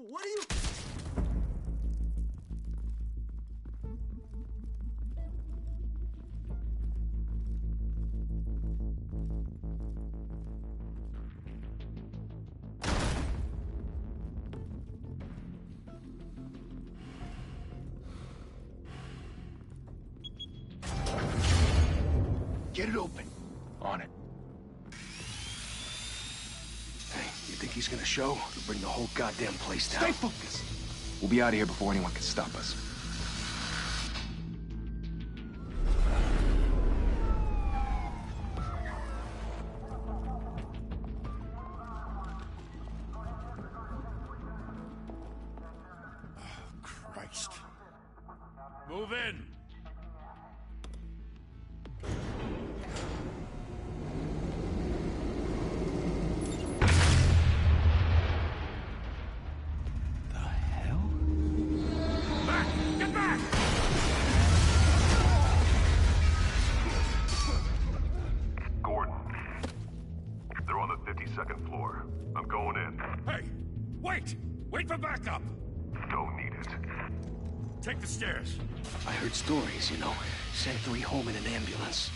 What are you... Get it open. On it. Hey, you think he's gonna show? He'll bring the whole goddamn place down. Stay focused. We'll be out of here before anyone can stop us. Christ. Move in! The hell? Back! Get back! Gordon. They're on the 52nd floor. I'm going in. Hey! Wait! Wait for backup! Don't need it. Take the stairs. I heard stories, you know. Sent 3 home in an ambulance.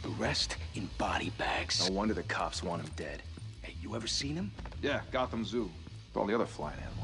The rest in body bags. No wonder the cops want him dead. Hey, you ever seen him? Yeah, Gotham Zoo. With all the other flying animals.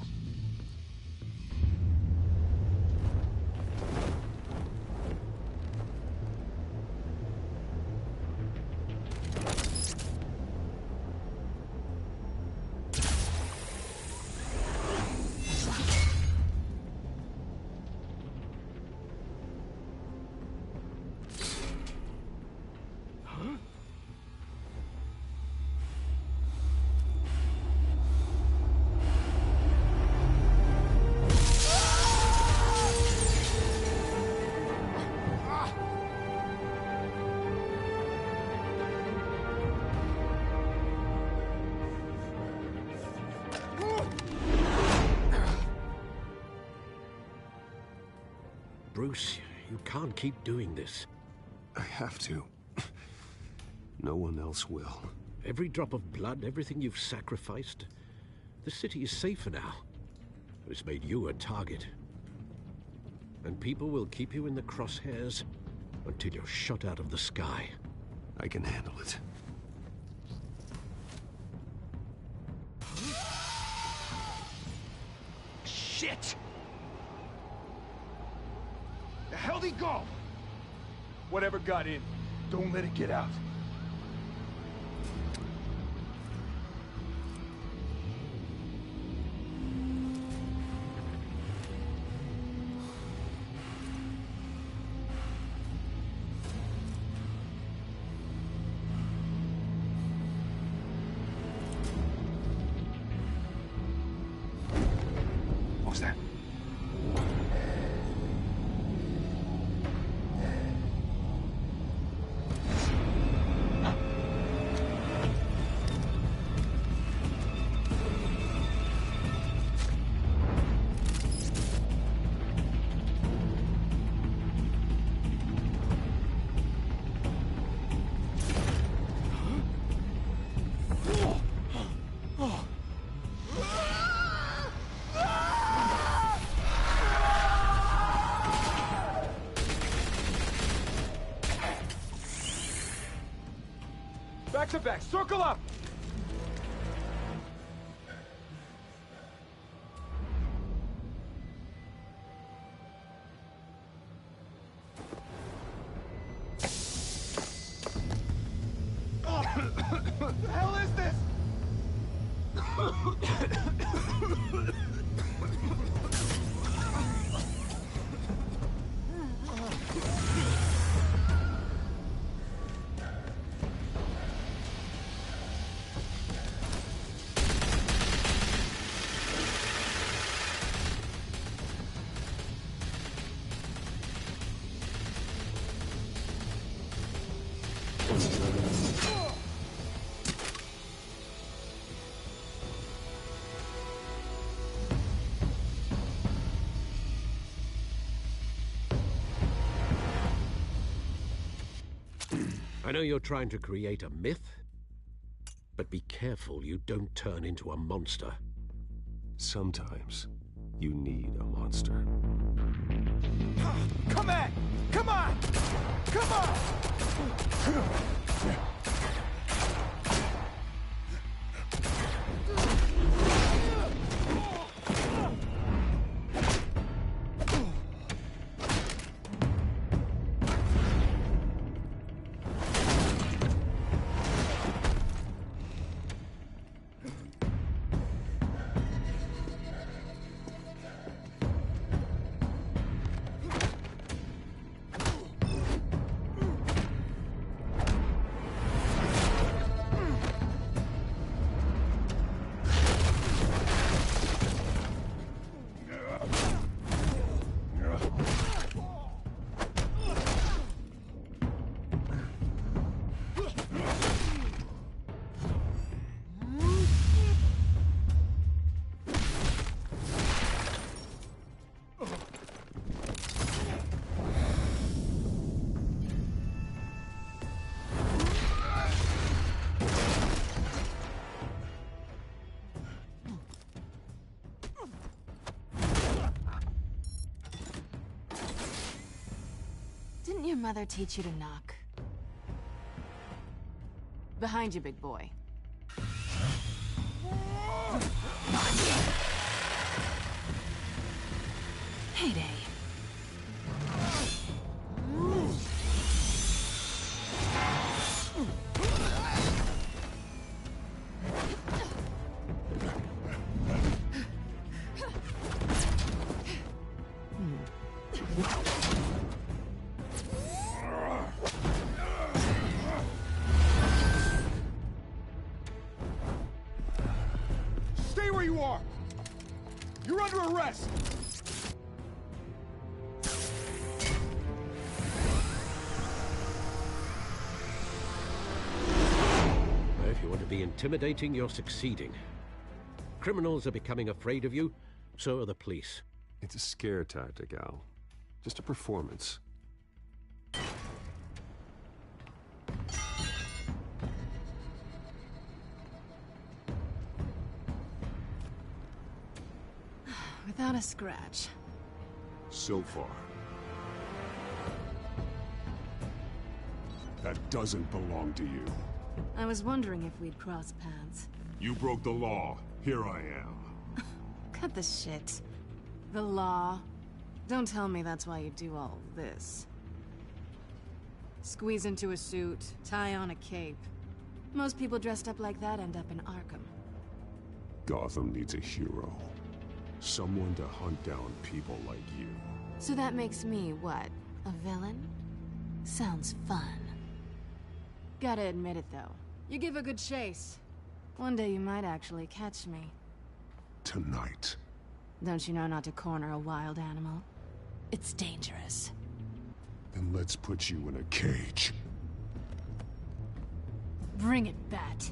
Bruce, you can't keep doing this. I have to. No one else will. Every drop of blood, everything you've sacrificed. The city is safer now. It's made you a target. And people will keep you in the crosshairs until you're shot out of the sky. I can handle it. Shit! The hell'd he go? Whatever got in, don't let it get out. What was that? Back to back, circle up! What the hell is this? I know you're trying to create a myth, but be careful you don't turn into a monster. Sometimes you need a monster. Come at! Come on! Come on! Didn't your mother teach you to knock? Behind you, big boy. Heyday. Stay where you are! You're under arrest! If you want to be intimidating, you're succeeding. Criminals are becoming afraid of you, so are the police. It's a scare tactic, Al. Just a performance. Without a scratch. So far. That doesn't belong to you. I was wondering if we'd cross paths. You broke the law. Here I am. Cut the shit. The law. Don't tell me that's why you do all this. Squeeze into a suit, tie on a cape. Most people dressed up like that end up in Arkham. Gotham needs a hero. Someone to hunt down people like you. So that makes me, what, a villain? Sounds fun. Gotta admit it, though. You give a good chase. One day you might actually catch me. Tonight. Don't you know not to corner a wild animal? It's dangerous. Then let's put you in a cage. Bring it, Bat.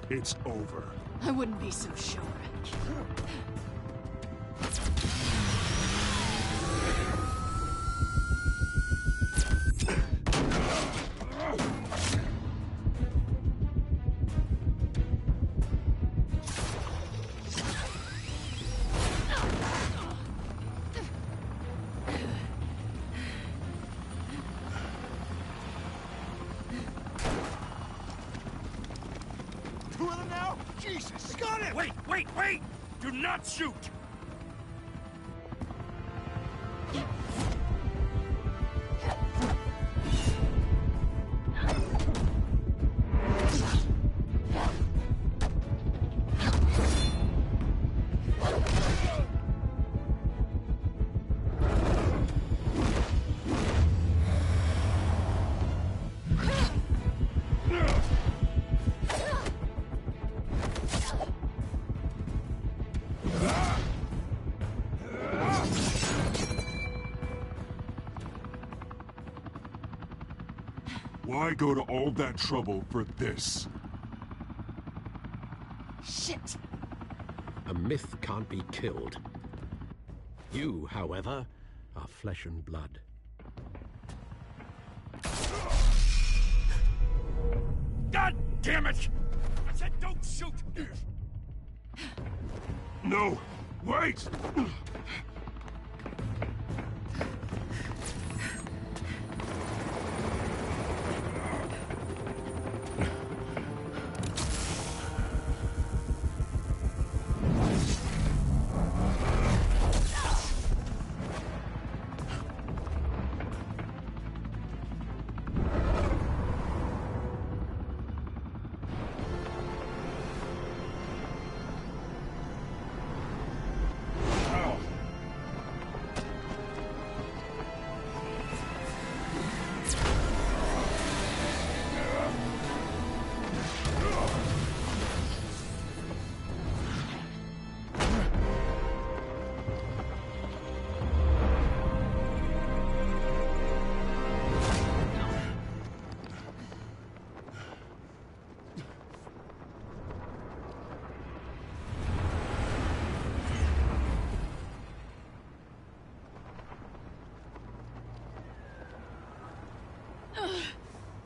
It's over. I wouldn't be so sure. Jesus! Got him! Wait, wait, wait! Do not shoot! Why go to all that trouble for this? Shit! A myth can't be killed. You, however, are flesh and blood. God damn it! I said don't shoot! No! Wait!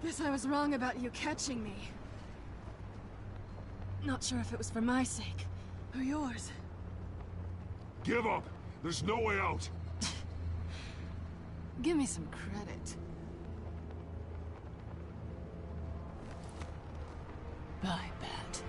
Guess I was wrong about you catching me. Not sure if it was for my sake, or yours. Give up! There's no way out! Give me some credit. Bye, Bat.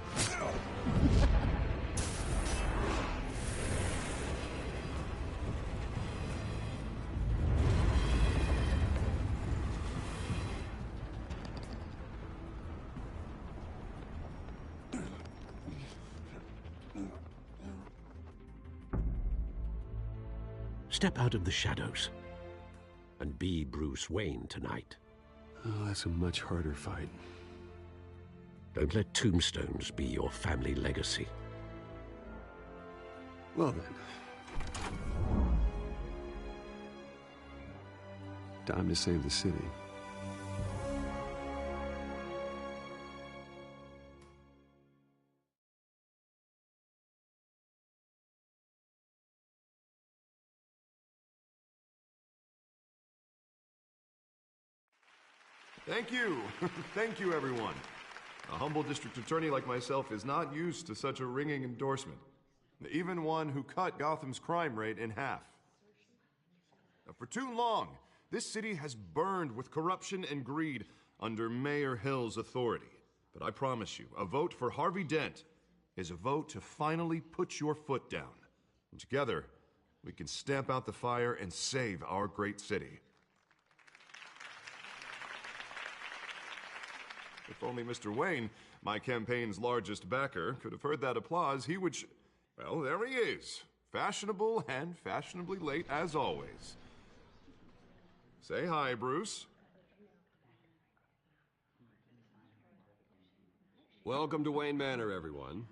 Step out of the shadows and be Bruce Wayne tonight. Oh, that's a much harder fight. Don't let tombstones be your family legacy. Well then. Time to save the city. Thank you. Thank you, everyone. A humble district attorney like myself is not used to such a ringing endorsement. Even one who cut Gotham's crime rate in half. For too long, this city has burned with corruption and greed under Mayor Hill's authority. But I promise you, a vote for Harvey Dent is a vote to finally put your foot down. And together, we can stamp out the fire and save our great city. If only Mr. Wayne, my campaign's largest backer, could have heard that applause, he would well, there he is. Fashionable and fashionably late as always. Say hi, Bruce. Welcome to Wayne Manor, everyone.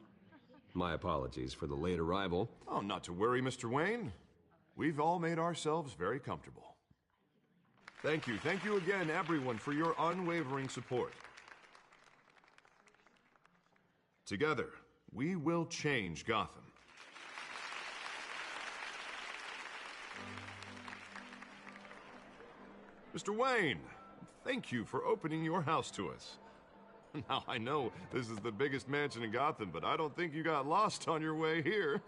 My apologies for the late arrival. Oh, not to worry, Mr. Wayne. We've all made ourselves very comfortable. Thank you again, everyone, for your unwavering support. Together, we will change Gotham. Mr. Wayne, thank you for opening your house to us. Now, I know this is the biggest mansion in Gotham, but I don't think you got lost on your way here.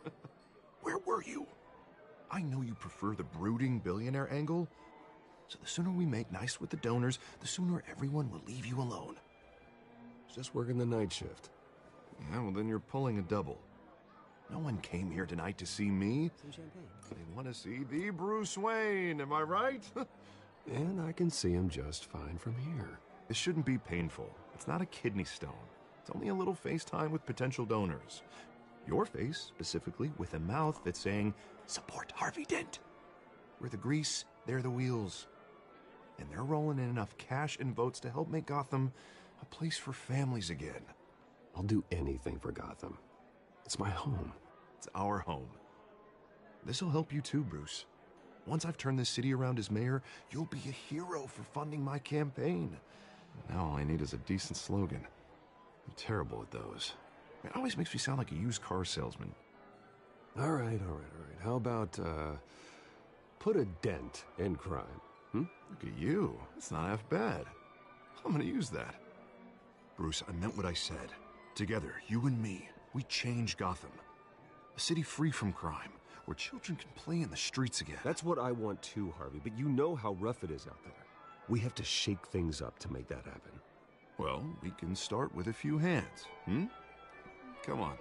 Where were you? I know you prefer the brooding billionaire angle, so the sooner we make nice with the donors, the sooner everyone will leave you alone. Just working the night shift. Yeah, well then you're pulling a double. No one came here tonight to see me. Some champagne. They want to see the Bruce Wayne, am I right? And I can see him just fine from here. This shouldn't be painful. It's not a kidney stone. It's only a little FaceTime with potential donors. Your face, specifically, with a mouth that's saying, support Harvey Dent. We're the grease, they're the wheels. And they're rolling in enough cash and votes to help make Gotham a place for families again. I'll do anything for Gotham. It's my home. It's our home. This'll help you too, Bruce. Once I've turned this city around as mayor, you'll be a hero for funding my campaign. Now all I need is a decent slogan. I'm terrible at those. It always makes me sound like a used car salesman. All right. How about, put a dent in crime? Look at you. It's not half bad. I'm gonna use that. Bruce, I meant what I said. Together, you and me, we change Gotham. A city free from crime, where children can play in the streets again. That's what I want too, Harvey, but you know how rough it is out there. We have to shake things up to make that happen. Well, we can start with a few hands, Come on.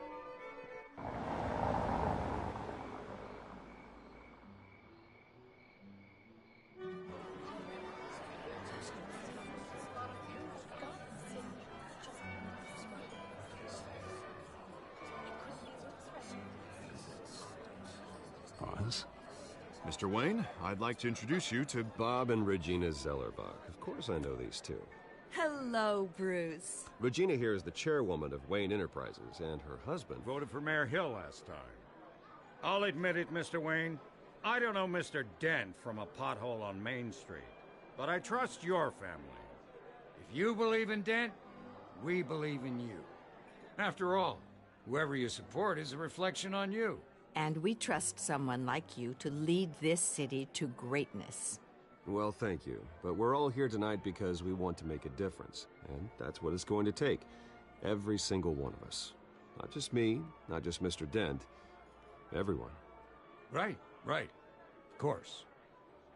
Pause. Mr. Wayne, I'd like to introduce you to Bob and Regina Zellerbach. Of course I know these two. Hello, Bruce. Regina here is the chairwoman of Wayne Enterprises, and her husband... Voted for Mayor Hill last time. I'll admit it, Mr. Wayne. I don't know Mr. Dent from a pothole on Main Street, but I trust your family. If you believe in Dent, we believe in you. After all, whoever you support is a reflection on you. And we trust someone like you to lead this city to greatness. Well, thank you. But we're all here tonight because we want to make a difference. And that's what it's going to take. Every single one of us. Not just me, not just Mr. Dent. Everyone. Right. Of course.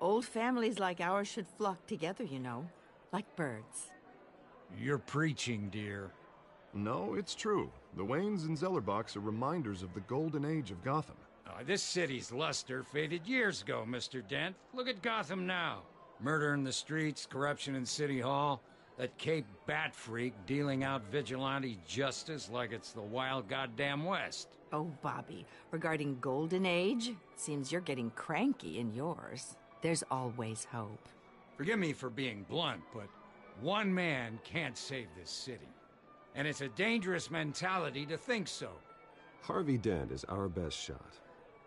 Old families like ours should flock together, you know. Like birds. You're preaching, dear. No, it's true. The Waynes and Zellerbachs are reminders of the golden age of Gotham. This city's luster faded years ago, Mr. Dent. Look at Gotham now. Murder in the streets, corruption in City Hall, that Cape Bat freak dealing out vigilante justice like it's the wild goddamn West. Oh, Bobby, regarding Golden Age, seems you're getting cranky in yours. There's always hope. Forgive me for being blunt, but one man can't save this city. And it's a dangerous mentality to think so. Harvey Dent is our best shot.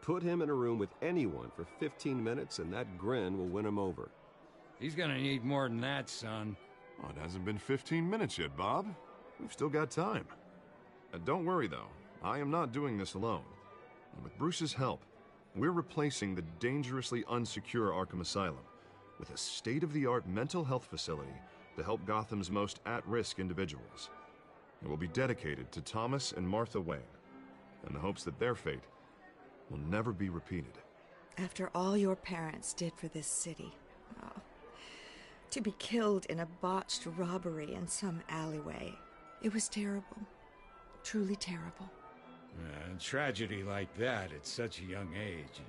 Put him in a room with anyone for 15 minutes and that grin will win him over. He's gonna need more than that, son. Oh, it hasn't been 15 minutes yet, Bob. We've still got time. Don't worry, though. I am not doing this alone. And with Bruce's help, we're replacing the dangerously unsecure Arkham Asylum with a state-of-the-art mental health facility to help Gotham's most at-risk individuals. It will be dedicated to Thomas and Martha Wayne, in the hopes that their fate will never be repeated. After all your parents did for this city, to be killed in a botched robbery in some alleyway, it was terrible. Truly terrible. A tragedy like that at such a young age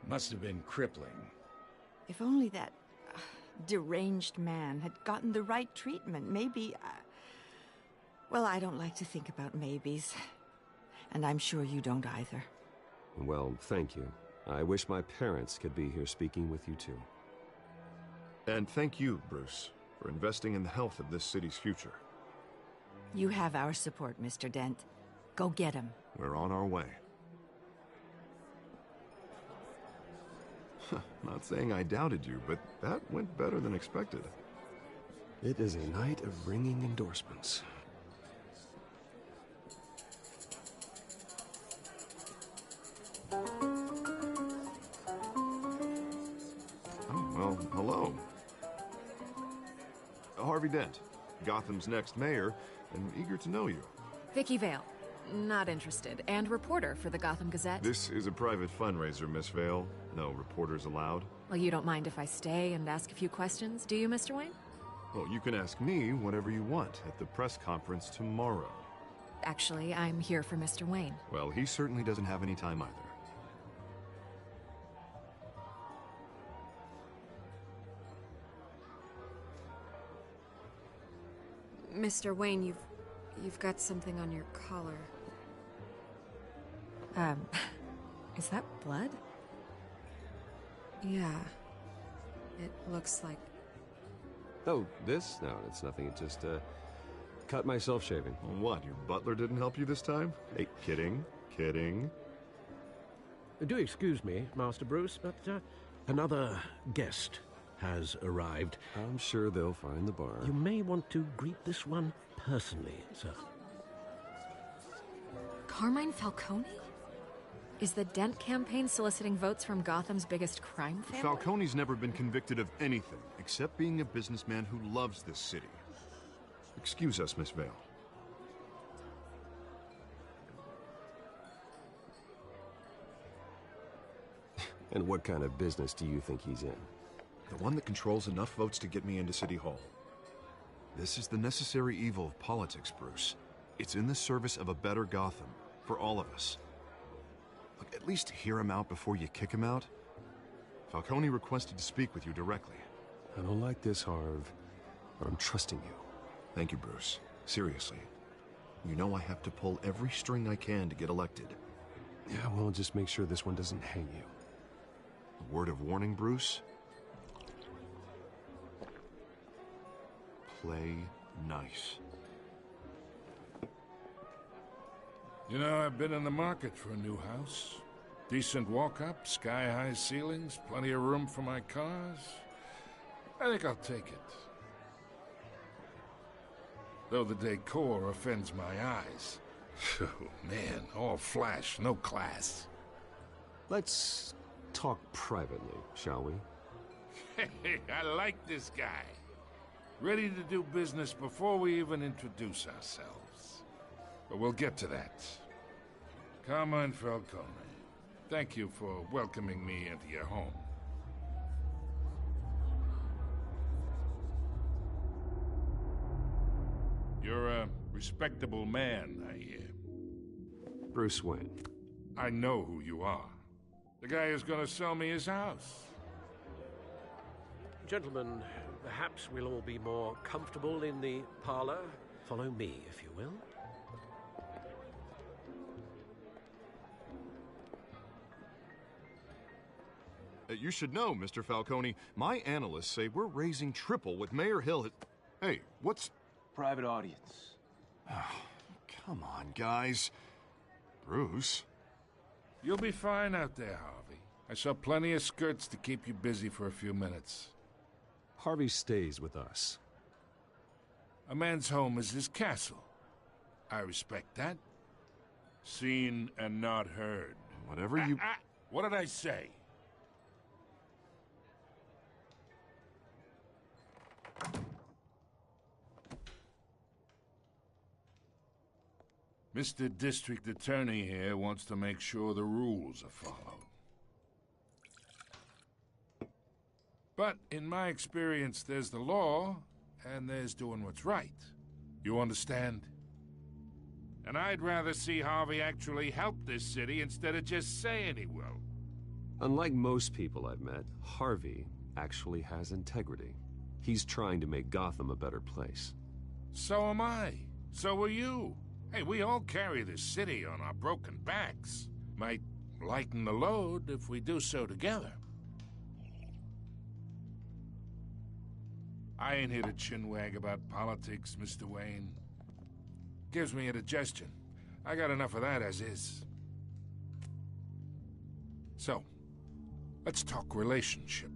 must have been crippling. If only that deranged man had gotten the right treatment, maybe... Well, I don't like to think about maybes. And I'm sure you don't either. Well, thank you. I wish my parents could be here speaking with you too. And thank you, Bruce, for investing in the health of this city's future. You have our support, Mr. Dent. Go get him. We're on our way. Not saying I doubted you, but that went better than expected. It is a night of ringing endorsements. Oh, well, hello. Harvey Dent, Gotham's next mayor, and eager to know you. Vicky Vale. Not interested. And reporter for the Gotham Gazette. This is a private fundraiser, Miss Vale. No reporters allowed. Well, you don't mind if I stay and ask a few questions, do you, Mr. Wayne? Well, you can ask me whatever you want at the press conference tomorrow. Actually, I'm here for Mr. Wayne. Well, he certainly doesn't have any time either. Mr. Wayne, you've got something on your collar. Is that blood? Yeah. It looks like... Oh, this? No, it's nothing. It just, cut myself shaving. What, your butler didn't help you this time? Hey, kidding. Kidding. Do excuse me, Master Bruce, but another guest has arrived. I'm sure they'll find the bar. You may want to greet this one personally, sir. Carmine Falcone? Is the Dent campaign soliciting votes from Gotham's biggest crime family? Falcone's never been convicted of anything, except being a businessman who loves this city. Excuse us, Miss Vale. And what kind of business do you think he's in? The one that controls enough votes to get me into City Hall. This is the necessary evil of politics, Bruce. It's in the service of a better Gotham, for all of us. Look, at least hear him out before you kick him out. Falcone requested to speak with you directly. I don't like this, Harv, but I'm trusting you. Thank you, Bruce. Seriously. You know I have to pull every string I can to get elected. Yeah, well, just make sure this one doesn't hang you. A word of warning, Bruce? Play nice. You know, I've been in the market for a new house. Decent walk-up, sky-high ceilings, plenty of room for my cars. I think I'll take it. Though the decor offends my eyes. Oh, man, all flash, no class. Let's talk privately, shall we? Hey, I like this guy. Ready to do business before we even introduce ourselves. But we'll get to that. Carmine Falcone, thank you for welcoming me into your home. You're a respectable man, I hear. Bruce Wayne. I know who you are. The guy who's gonna sell me his house. Gentlemen, perhaps we'll all be more comfortable in the parlor. Follow me, if you will. You should know, Mr. Falcone, my analysts say we're raising triple with Mayor Hill. Hey, what's... Private audience. Oh, come on, guys. Bruce? You'll be fine out there, Harvey. I saw plenty of skirts to keep you busy for a few minutes. Harvey stays with us. A man's home is his castle. I respect that. Seen and not heard. Whatever you... What did I say? Mr. District Attorney here wants to make sure the rules are followed. But in my experience, there's the law, and there's doing what's right. You understand? And I'd rather see Harvey actually help this city instead of just saying he will. Unlike most people I've met, Harvey actually has integrity. He's trying to make Gotham a better place. So am I. So are you. Hey, we all carry this city on our broken backs. Might lighten the load if we do so together. I ain't here to chinwag about politics, Mr. Wayne. Gives me indigestion. I got enough of that as is. So, let's talk relationship.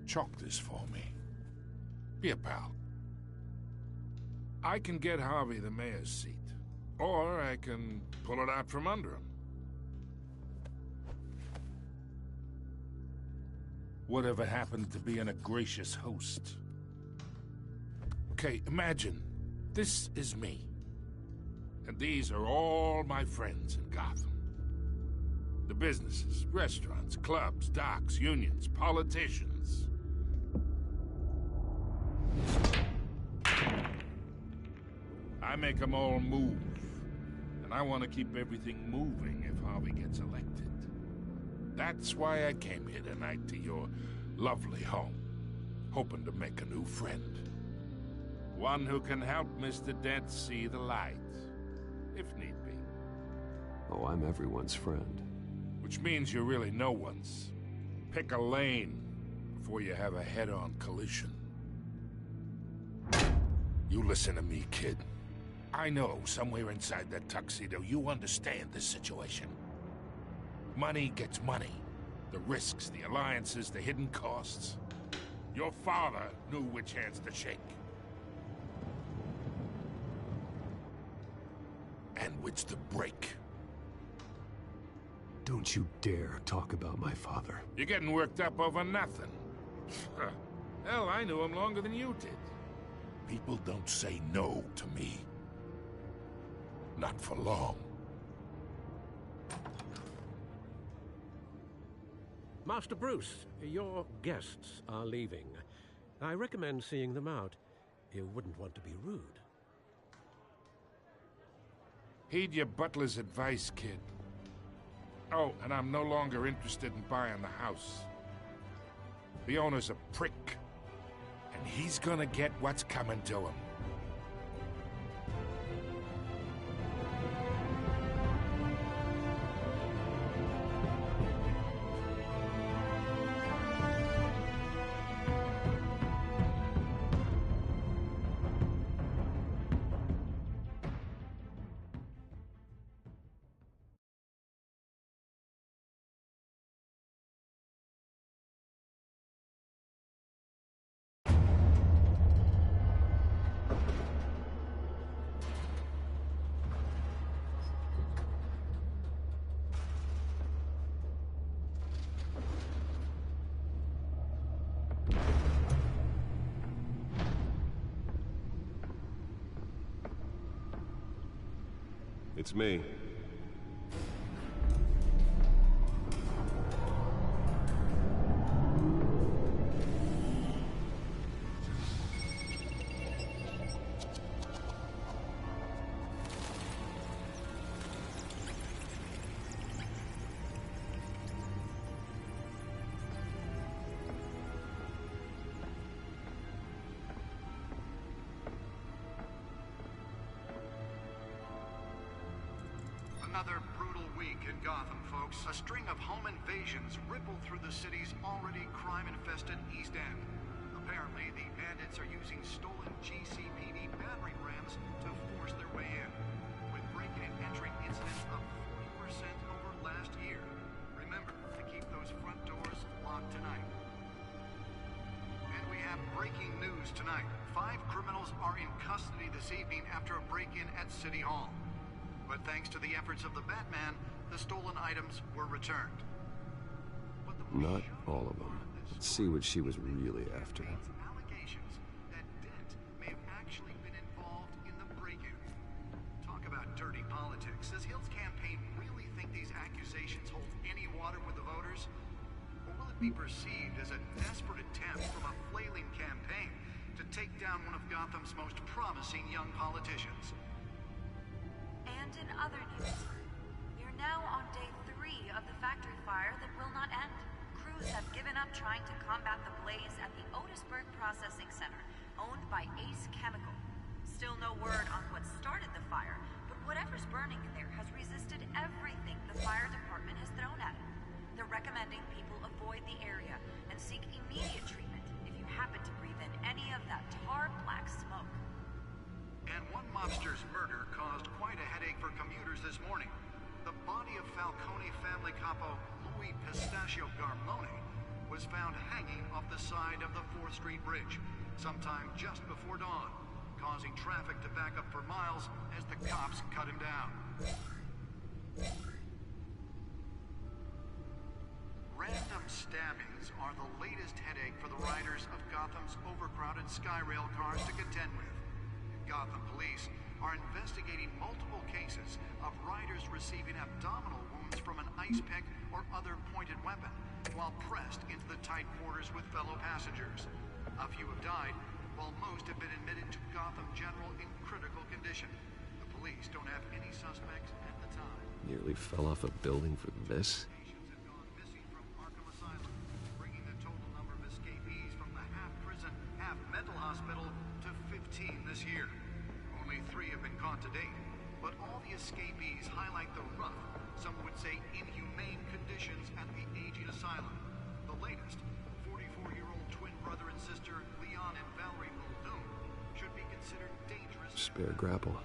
Chalk this for me. Be a pal. I can get Harvey the mayor's seat, or I can pull it out from under him. Whatever happened to being a gracious host? Okay, imagine, this is me. And these are all my friends in Gotham. The businesses, restaurants, clubs, docks, unions, politicians. I make them all move. And I want to keep everything moving if Harvey gets elected. That's why I came here tonight to your lovely home, hoping to make a new friend. One who can help Mr. Dent see the light, if need be. Oh, I'm everyone's friend. Which means you're really no one's. Pick a lane before you have a head-on collision. You listen to me, kid. I know somewhere inside that tuxedo you understand this situation. Money gets money. The risks, the alliances, the hidden costs. Your father knew which hands to shake. And which to break. Don't you dare talk about my father. You're getting worked up over nothing. Hell, I knew him longer than you did. People don't say no to me. Not for long. Master Bruce, your guests are leaving. I recommend seeing them out. You wouldn't want to be rude. Heed your butler's advice, kid. Oh, and I'm no longer interested in buying the house. The owner's a prick. And he's gonna get what's coming to him. It's me. Another brutal week in Gotham, folks. A string of home invasions rippled through the city's already crime-infested East End. Apparently, the bandits are using stolen GCPD battering rams to force their way in, with breaking and entering incidents up 40% over last year. Remember to keep those front doors locked tonight. And we have breaking news tonight. 5 criminals are in custody this evening after a break-in at City Hall. But thanks to the efforts of the Batman, the stolen items were returned. Not all of them. Let's see what she was really after. Allegations that Dent may have actually been involved in the break-in. Talk about dirty politics. Does Hill's campaign really think these accusations hold any water with the voters? Or will it be perceived as a desperate attempt from a flailing campaign to take down one of Gotham's most promising young politicians? And in other news, we are now on day 3 of the factory fire that will not end. Crews have given up trying to combat the blaze at the Otisburg Processing Center, owned by Ace Chemical. Still no word on what started the fire, but whatever's burning in there has resisted everything the fire department has thrown at it. They're recommending people avoid the area and seek immediate treatment if you happen to breathe in any of that tar black smoke. And one mobster's murder caused quite a headache for commuters this morning. The body of Falcone family capo Louis Pistachio Garmone was found hanging off the side of the 4th Street Bridge sometime just before dawn, causing traffic to back up for miles as the cops cut him down. Random stabbings are the latest headache for the riders of Gotham's overcrowded Skyrail cars to contend with. Gotham police are investigating multiple cases of riders receiving abdominal wounds from an ice pick or other pointed weapon while pressed into the tight quarters with fellow passengers. A few have died, while most have been admitted to Gotham General in critical condition. The police don't have any suspects at the time. Nearly fell off a building for this? Patients have gone missing from Arkham Asylum, bringing the total number of escapees from the half-prison, half-mental hospital to 15 this year. Only 3 have been caught to date, but all the escapees highlight the rough, some would say inhumane conditions at the aging asylum. The latest, 44-year-old twin brother and sister Leon and Valerie Muldoon, should be considered dangerous. Spare grapple.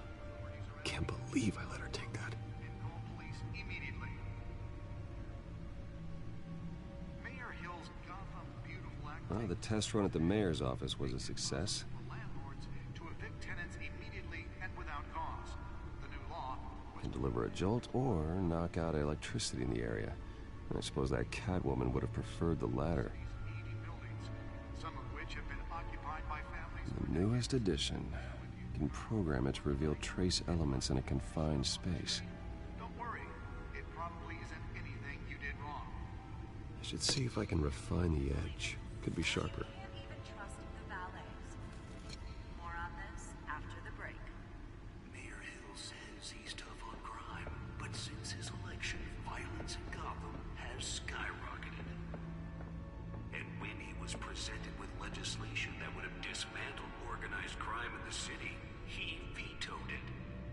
Can't believe I let her take that. And call police immediately. Mayor Hill's Gotham Beautiful Act. Well, the test run at the mayor's office was a success. For landlords to evict tenants immediately and without cause. The new law Can deliver a jolt or knock out electricity in the area. I suppose that Catwoman would have preferred the latter. 80 buildings, some of which have been occupied by families. The newest addition. You can program it to reveal trace elements in a confined space. Don't worry, it probably isn't anything you did wrong. I should see if I can refine the edge. Could be sharper. Can't even trust the valets. More on this after the break. Mayor Hill says he's tough on crime, but since his election, violence in Gotham has skyrocketed. And when he was presented with legislation that would have dismantled organized crime in the city, he vetoed it,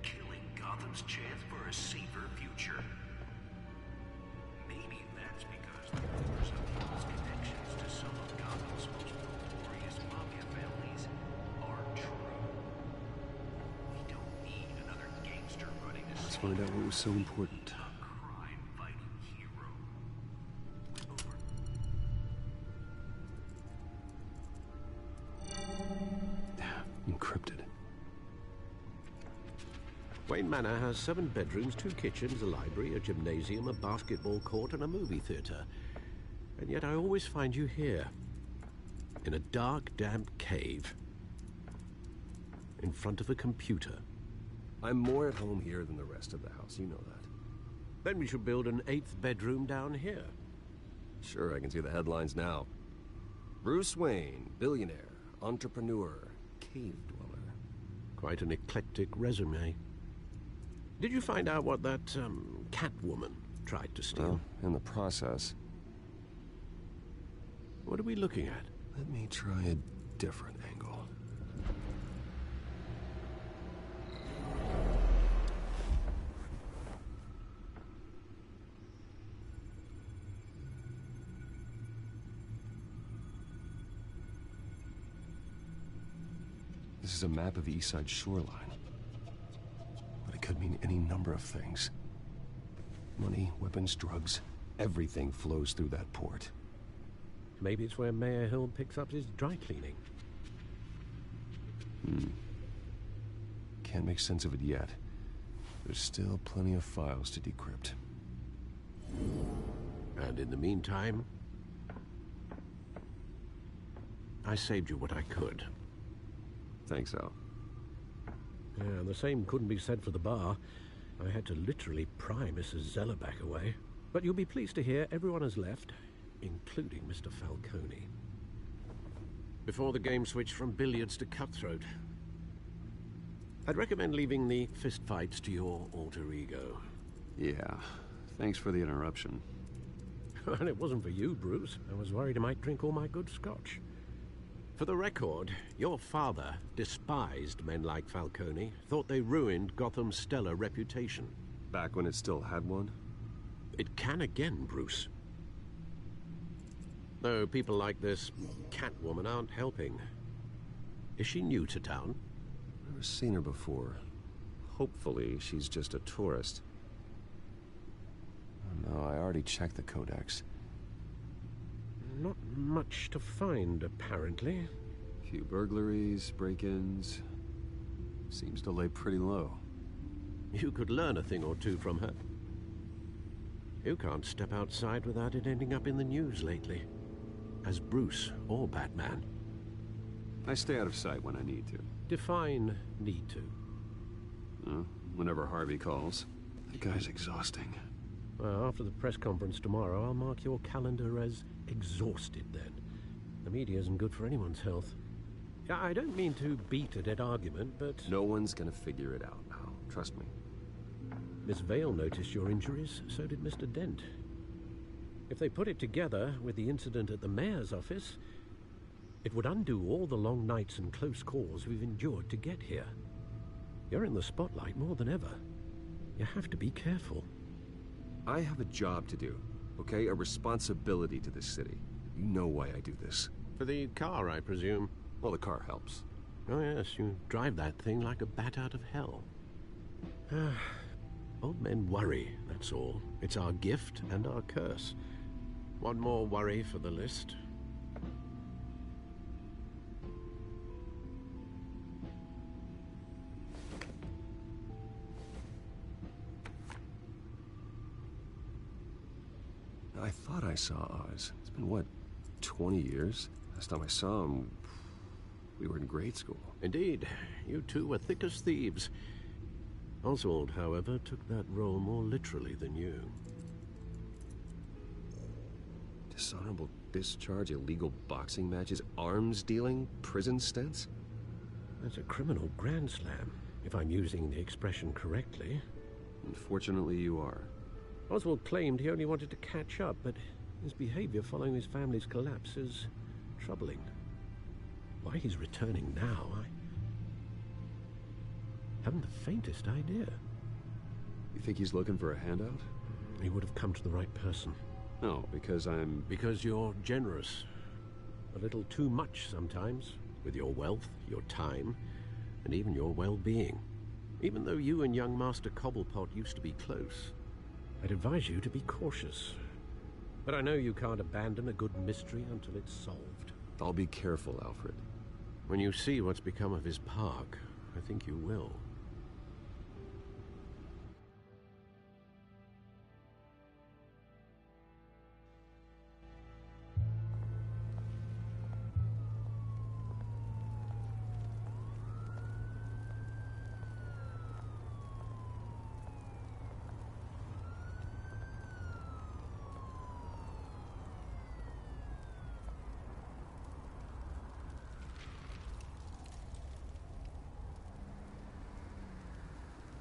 killing Gotham's chance for a safer future. Maybe that's because the rumors of Hill's connections to some of Gotham's most notorious mafia families are true. We don't need another gangster running the Let's city. find out what was so important. A crime-fighting hero. Over. Encrypted. Wayne Manor has 7 bedrooms, 2 kitchens, a library, a gymnasium, a basketball court, and a movie theater. And yet I always find you here, in a dark, damp cave, in front of a computer. I'm more at home here than the rest of the house, you know that. Then we should build an 8th bedroom down here. Sure, I can see the headlines now. Bruce Wayne, billionaire, entrepreneur, cave dweller. Quite an eclectic resume. Did you find out what that, Catwoman tried to steal? Well, in the process. What are we looking at? Let me try a different angle. This is a map of the East Side shoreline. But it could mean any number of things. Money, weapons, drugs, everything flows through that port. Maybe it's where Mayor Hill picks up his dry cleaning. Can't make sense of it yet. There's still plenty of files to decrypt. And in the meantime, I saved you what I could. Thanks, Al. Yeah, the same couldn't be said for the bar. I had to literally pry Mrs. Zellerback away. But you'll be pleased to hear everyone has left, including Mr. Falcone. Before the game switched from billiards to cutthroat. I'd recommend leaving the fistfights to your alter ego. Yeah, thanks for the interruption. And it wasn't for you, Bruce. I was worried I might drink all my good scotch. For the record, your father despised men like Falcone, thought they ruined Gotham's stellar reputation. Back when it still had one? It can again, Bruce. Though people like this Catwoman aren't helping. Is she new to town? Never seen her before. Hopefully, she's just a tourist. Oh, no, I already checked the codex. Not much to find, apparently. Few burglaries, break-ins. Seems to lay pretty low. You could learn a thing or two from her. You can't step outside without it ending up in the news lately. As Bruce or Batman. I stay out of sight when I need to. Define need to. Whenever Harvey calls. That guy's exhausting. Well, after the press conference tomorrow, I'll mark your calendar as exhausted then. The media isn't good for anyone's health. Yeah, I don't mean to beat a dead argument, but... No one's gonna figure it out now. Trust me. Miss Vale noticed your injuries, so did Mr. Dent. If they put it together with the incident at the mayor's office, it would undo all the long nights and close calls we've endured to get here. You're in the spotlight more than ever. You have to be careful. I have a job to do, okay? A responsibility to this city. You know why I do this. For the car, I presume. Well, the car helps. Oh yes, you drive that thing like a bat out of hell. Old men worry, that's all. It's our gift and our curse. One more worry for the list. I thought I saw Oz. It's been, what, 20 years? Last time I saw him, we were in grade school. Indeed. You two were thick as thieves. Oswald, however, took that role more literally than you. Dishonorable discharge, illegal boxing matches, arms dealing, prison stints? That's a criminal grand slam, if I'm using the expression correctly. Unfortunately, you are. Oswald claimed he only wanted to catch up, but his behavior following his family's collapse is troubling. Why he's returning now, I haven't the faintest idea. You think he's looking for a handout? He would have come to the right person. No, because I'm... Because you're generous. A little too much sometimes, with your wealth, your time, and even your well-being. Even though you and young Master Cobblepot used to be close, I'd advise you to be cautious. But I know you can't abandon a good mystery until it's solved. I'll be careful, Alfred. When you see what's become of his park, I think you will.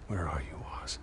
Where are you, Oz?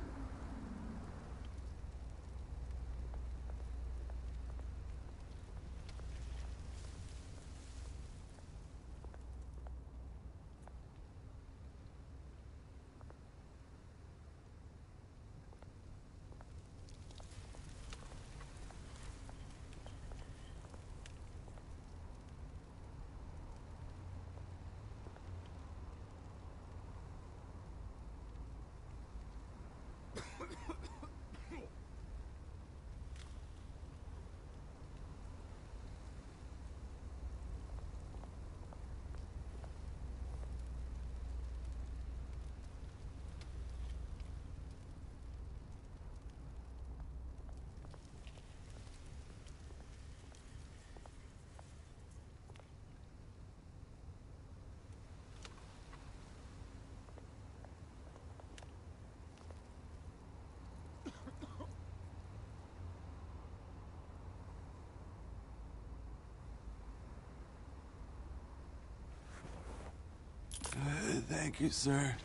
Thank you, sir.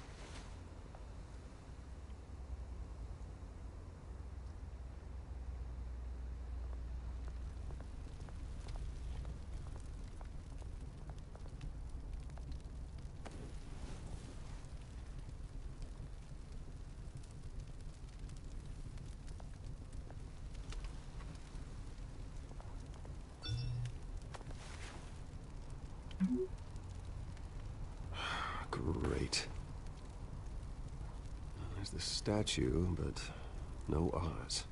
Great. There's the statue, but no Oz.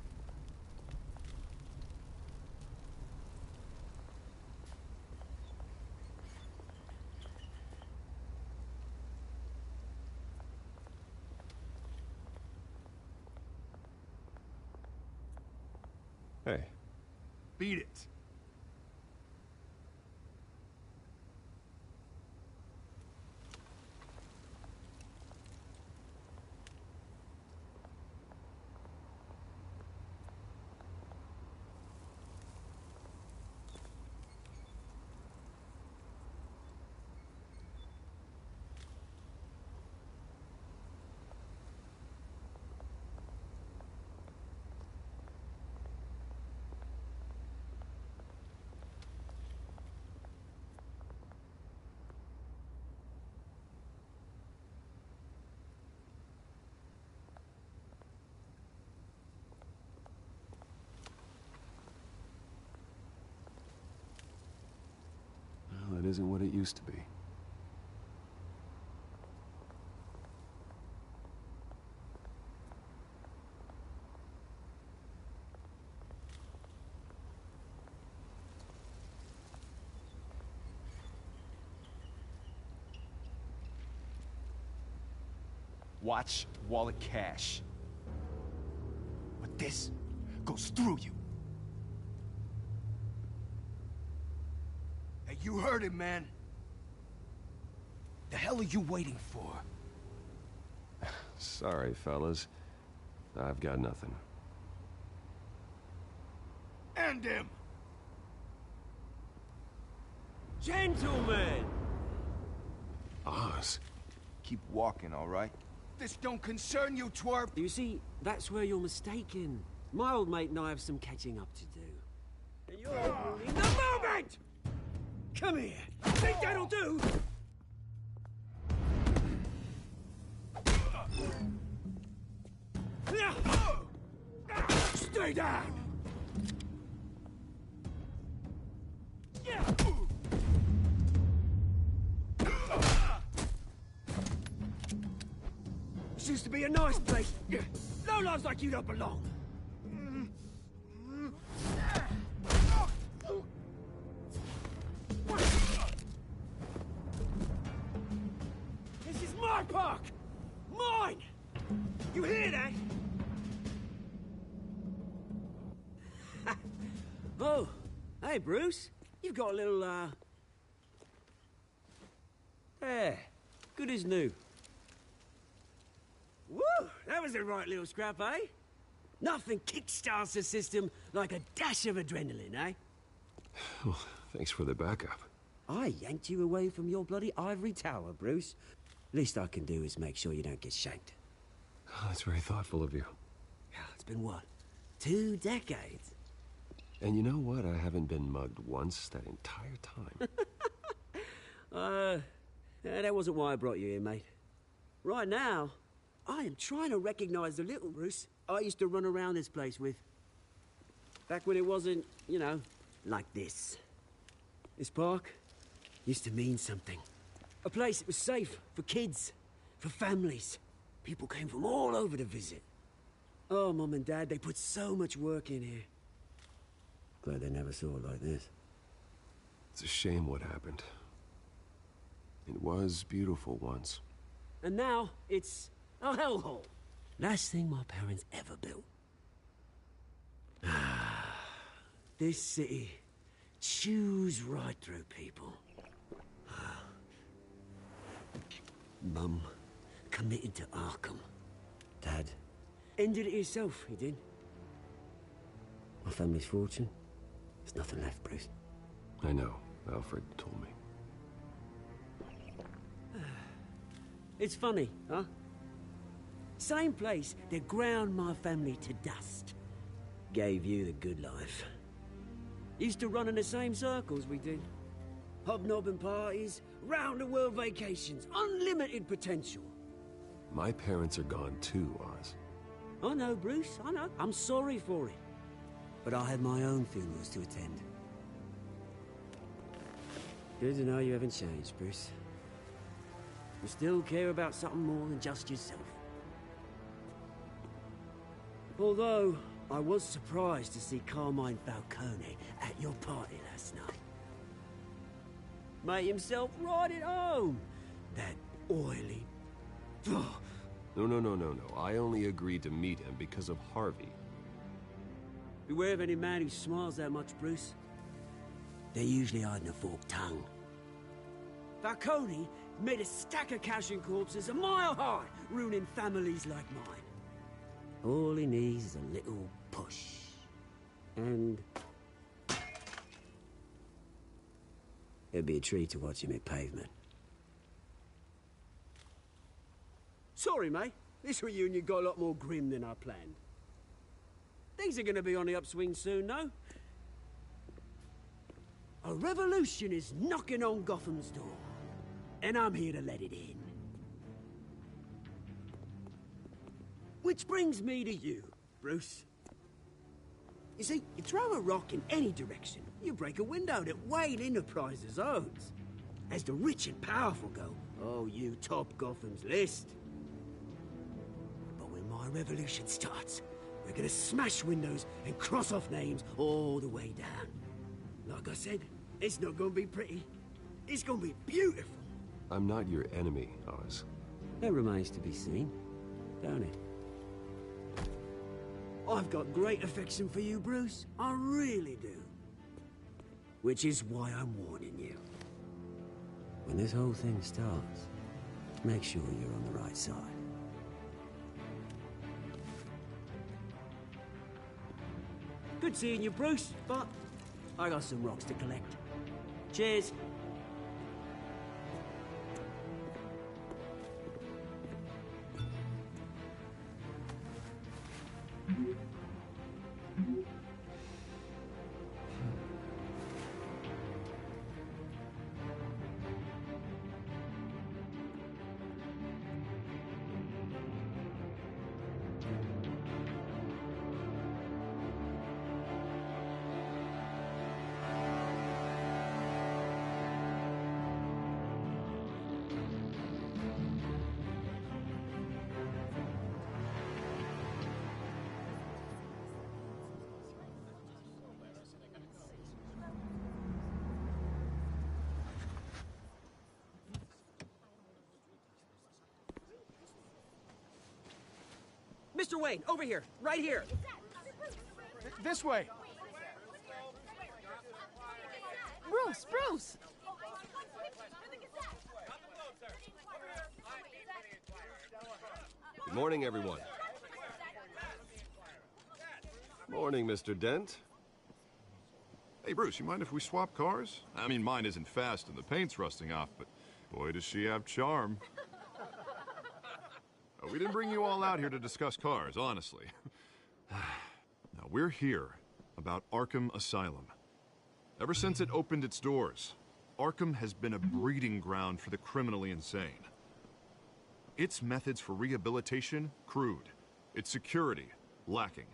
Hey. Beat it. isn't what it used to be. Watch wallet cash. But this goes through you. Hey, you heard it, man. The hell are you waiting for? Sorry, fellas. I've got nothing. End him! Gentlemen! Oz. Keep walking, all right? This don't concern you, twerp! You see, that's where you're mistaken. My old mate and I have some catching up to do. And you're ruining the moment! Come here! Think that'll do? Stay down! This used to be a nice place. No lives like you don't belong. This is my park! Mine! You hear that? Oh, hey, Bruce. You've got a little, There. Good as new. Woo! That was a right little scrap, eh? Nothing kickstarts the system like a dash of adrenaline, eh? Well, thanks for the backup. I yanked you away from your bloody ivory tower, Bruce. Least I can do is make sure you don't get shanked. Oh, that's very thoughtful of you. It's been what? 2 decades? And you know what? I haven't been mugged once that entire time. That wasn't why I brought you here, mate. Right now, I am trying to recognize the little Bruce I used to run around this place with. Back when it wasn't, you know, like this. This park used to mean something. A place that was safe for kids, for families. People came from all over to visit. Oh, Mum and Dad, they put so much work in here. Glad they never saw it like this. It's a shame what happened. It was beautiful once. And now, it's a hellhole. Last thing my parents ever built. This city chews right through people. Mum committed to Arkham. Dad ended it himself, he did. My family's fortune, there's nothing left, Bruce. I know. Alfred told me. It's funny, huh? Same place that ground my family to dust. Gave you the good life. Used to run in the same circles we did. Hobnobbing parties, round-the-world vacations, unlimited potential. My parents are gone too, Oz. I know, Bruce, I know. I'm sorry for it. But I have my own funerals to attend. Good to know you haven't changed, Bruce. You still care about something more than just yourself. Although, I was surprised to see Carmine Falcone at your party last night. Made himself right at home. That oily... No. I only agreed to meet him because of Harvey. Beware of any man who smiles that much, Bruce. They're usually hiding a forked tongue. Falcone made a stack of cashing corpses a mile high, ruining families like mine. All he needs is a little push. And... it'd be a treat to watch him hit pavement. Sorry, mate. This reunion got a lot more grim than I planned. Things are gonna be on the upswing soon, no? A revolution is knocking on Gotham's door. And I'm here to let it in. Which brings me to you, Bruce. You see, you throw a rock in any direction, you break a window that Wayne Enterprises owns. As the rich and powerful go, oh, you top Gotham's list. But when my revolution starts, we're gonna smash windows and cross off names all the way down. Like I said, it's not gonna be pretty. It's gonna be beautiful. I'm not your enemy, Oz. That remains to be seen, don't it? I've got great affection for you, Bruce. I really do. Which is why I'm warning you. When this whole thing starts, make sure you're on the right side. Good seeing you, Bruce, but I got some rocks to collect. Cheers. Mr. Wayne, over here, right here. This way. Bruce! Good morning, everyone. Morning, Mr. Dent. Hey, Bruce, you mind if we swap cars? I mean, mine isn't fast and the paint's rusting off, but boy, does she have charm. We didn't bring you all out here to discuss cars, honestly. Now, we're here about Arkham Asylum. Ever since it opened its doors, Arkham has been a breeding ground for the criminally insane. Its methods for rehabilitation, crude. Its security, lacking.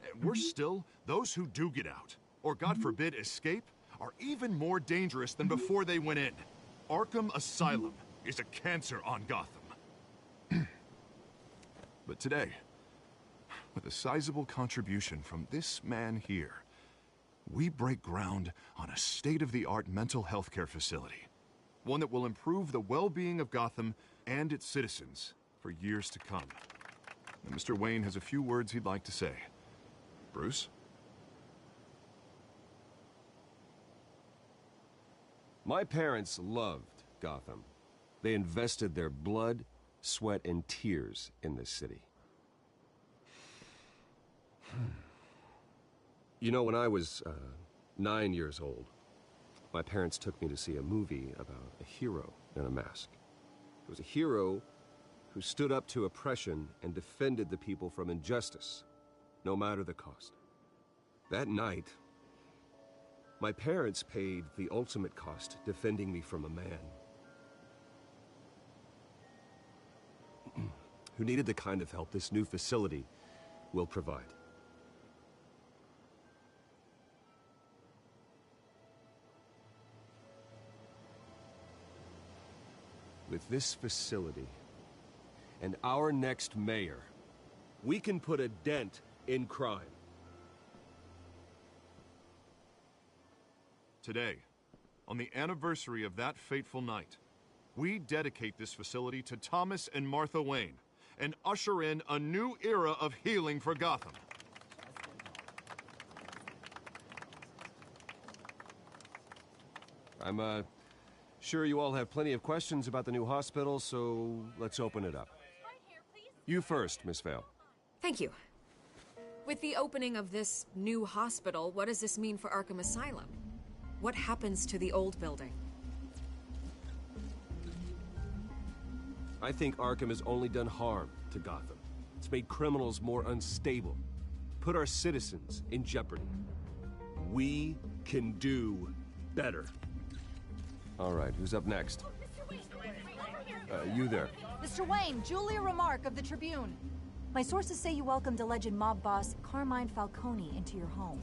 And worse still, those who do get out, or God forbid, escape, are even more dangerous than before they went in. Arkham Asylum is a cancer on Gotham. But today, with a sizable contribution from this man here, we break ground on a state-of-the-art mental health care facility. One that will improve the well-being of Gotham and its citizens for years to come. And Mr. Wayne has a few words he'd like to say. Bruce? My parents loved Gotham. They invested their blood, sweat, and tears in this city. You know, when I was 9 years old, my parents took me to see a movie about a hero in a mask. It was a hero who stood up to oppression and defended the people from injustice, no matter the cost. That night, my parents paid the ultimate cost defending me from a man who needed the kind of help this new facility will provide. With this facility and our next mayor, we can put a dent in crime. Today, on the anniversary of that fateful night, we dedicate this facility to Thomas and Martha Wayne and usher in a new era of healing for Gotham. I'm sure you all have plenty of questions about the new hospital, so let's open it up. You first, Miss Vale. Thank you. With the opening of this new hospital, what does this mean for Arkham Asylum? What happens to the old building? I think Arkham has only done harm to Gotham. It's made criminals more unstable, put our citizens in jeopardy. We can do better. All right, who's up next? You there. Mr. Wayne, Julia Remark of the Tribune. My sources say you welcomed alleged mob boss Carmine Falcone into your home.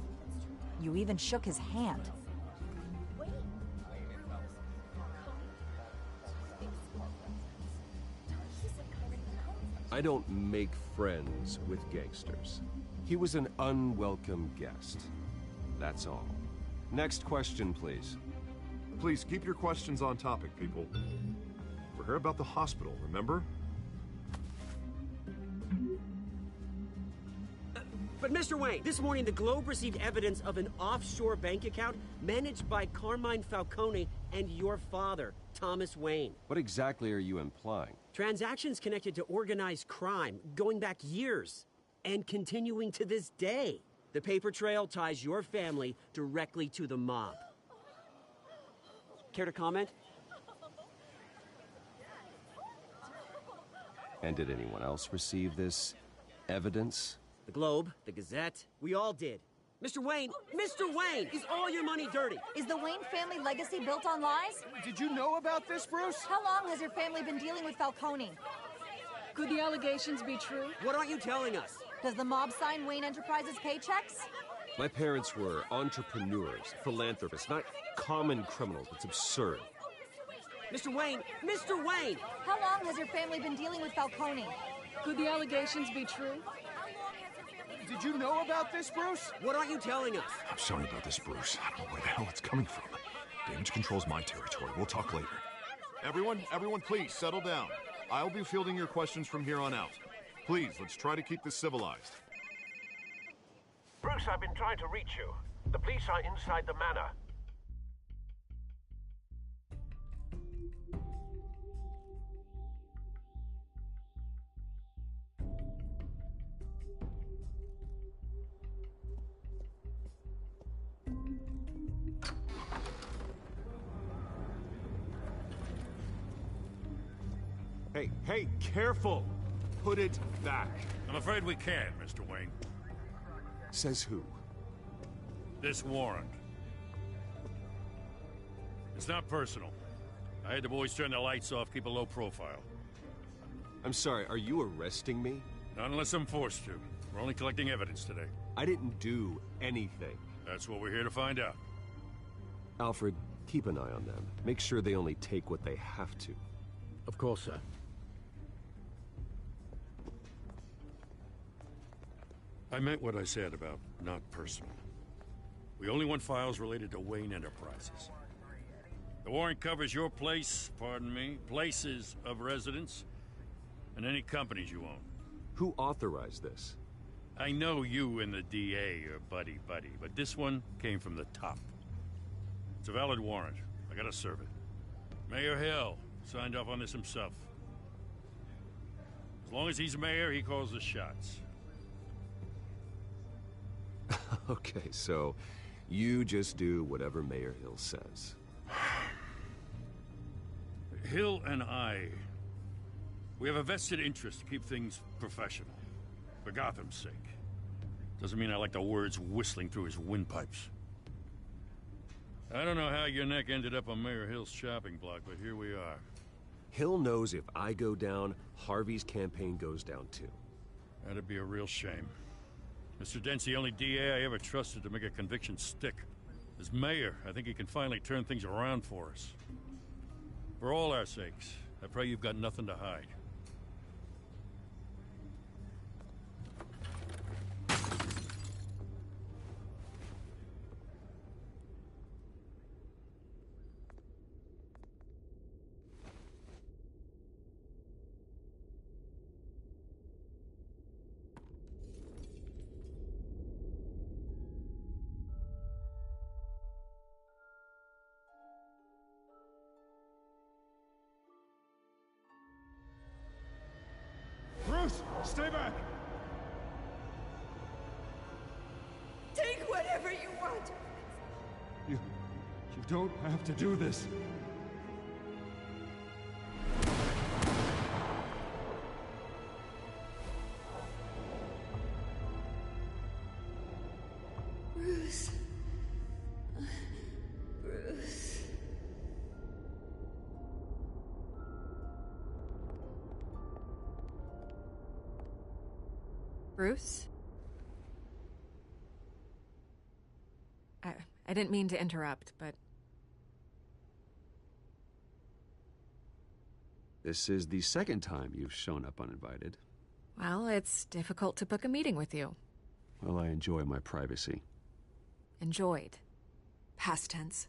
You even shook his hand. I don't make friends with gangsters. He was an unwelcome guest. That's all. Next question, please. Please keep your questions on topic, people. We're here about the hospital, remember? But Mr. Wayne, this morning the Globe received evidence of an offshore bank account managed by Carmine Falcone and your father, Thomas Wayne. What exactly are you implying? Transactions connected to organized crime, going back years, and continuing to this day. The paper trail ties your family directly to the mob. Care to comment? And did anyone else receive this evidence? The Globe, the Gazette, we all did. Mr. Wayne, is all your money dirty? Is the Wayne family legacy built on lies? Did you know about this, Bruce? How long has your family been dealing with Falcone? Could the allegations be true? What aren't you telling us? Does the mob sign Wayne Enterprises paychecks? My parents were entrepreneurs, philanthropists, not common criminals. It's absurd. Mr. Wayne! How long has your family been dealing with Falcone? Could the allegations be true? Did you know about this, Bruce? What aren't you telling us? I'm sorry about this, Bruce. I don't know where the hell it's coming from. Damage control's my territory. We'll talk later. Everyone, please settle down. I'll be fielding your questions from here on out. Please, let's try to keep this civilized. Bruce, I've been trying to reach you. The police are inside the manor. Hey, careful! Put it back. I'm afraid we can't, Mr. Wayne. Says who? This warrant. It's not personal. I had the boys turn the lights off, keep a low profile. I'm sorry, are you arresting me? Not unless I'm forced to. We're only collecting evidence today. I didn't do anything. That's what we're here to find out. Alfred, keep an eye on them. Make sure they only take what they have to. Of course, sir. I meant what I said about not personal. We only want files related to Wayne Enterprises. The warrant covers your place, pardon me, places of residence, and any companies you own. Who authorized this? I know you and the DA are buddy-buddy, but this one came from the top. It's a valid warrant. I gotta serve it. Mayor Hill signed off on this himself. As long as he's mayor, he calls the shots. Okay, so you just do whatever Mayor Hill says. Hill and we have a vested interest to keep things professional. For Gotham's sake. Doesn't mean I like the words whistling through his windpipes. I don't know how your neck ended up on Mayor Hill's shopping block, but here we are. Hill knows if I go down, Harvey's campaign goes down too. That'd be a real shame. Mr. Dent's the only DA I ever trusted to make a conviction stick. As mayor, I think he can finally turn things around for us. For all our sakes, I pray you've got nothing to hide. Bruce, stay back! Take whatever you want. You don't have to do this. Bruce. Bruce. Bruce? I didn't mean to interrupt, but... This is the second time you've shown up uninvited. Well, it's difficult to book a meeting with you. Well, I enjoy my privacy. Enjoyed. Past tense.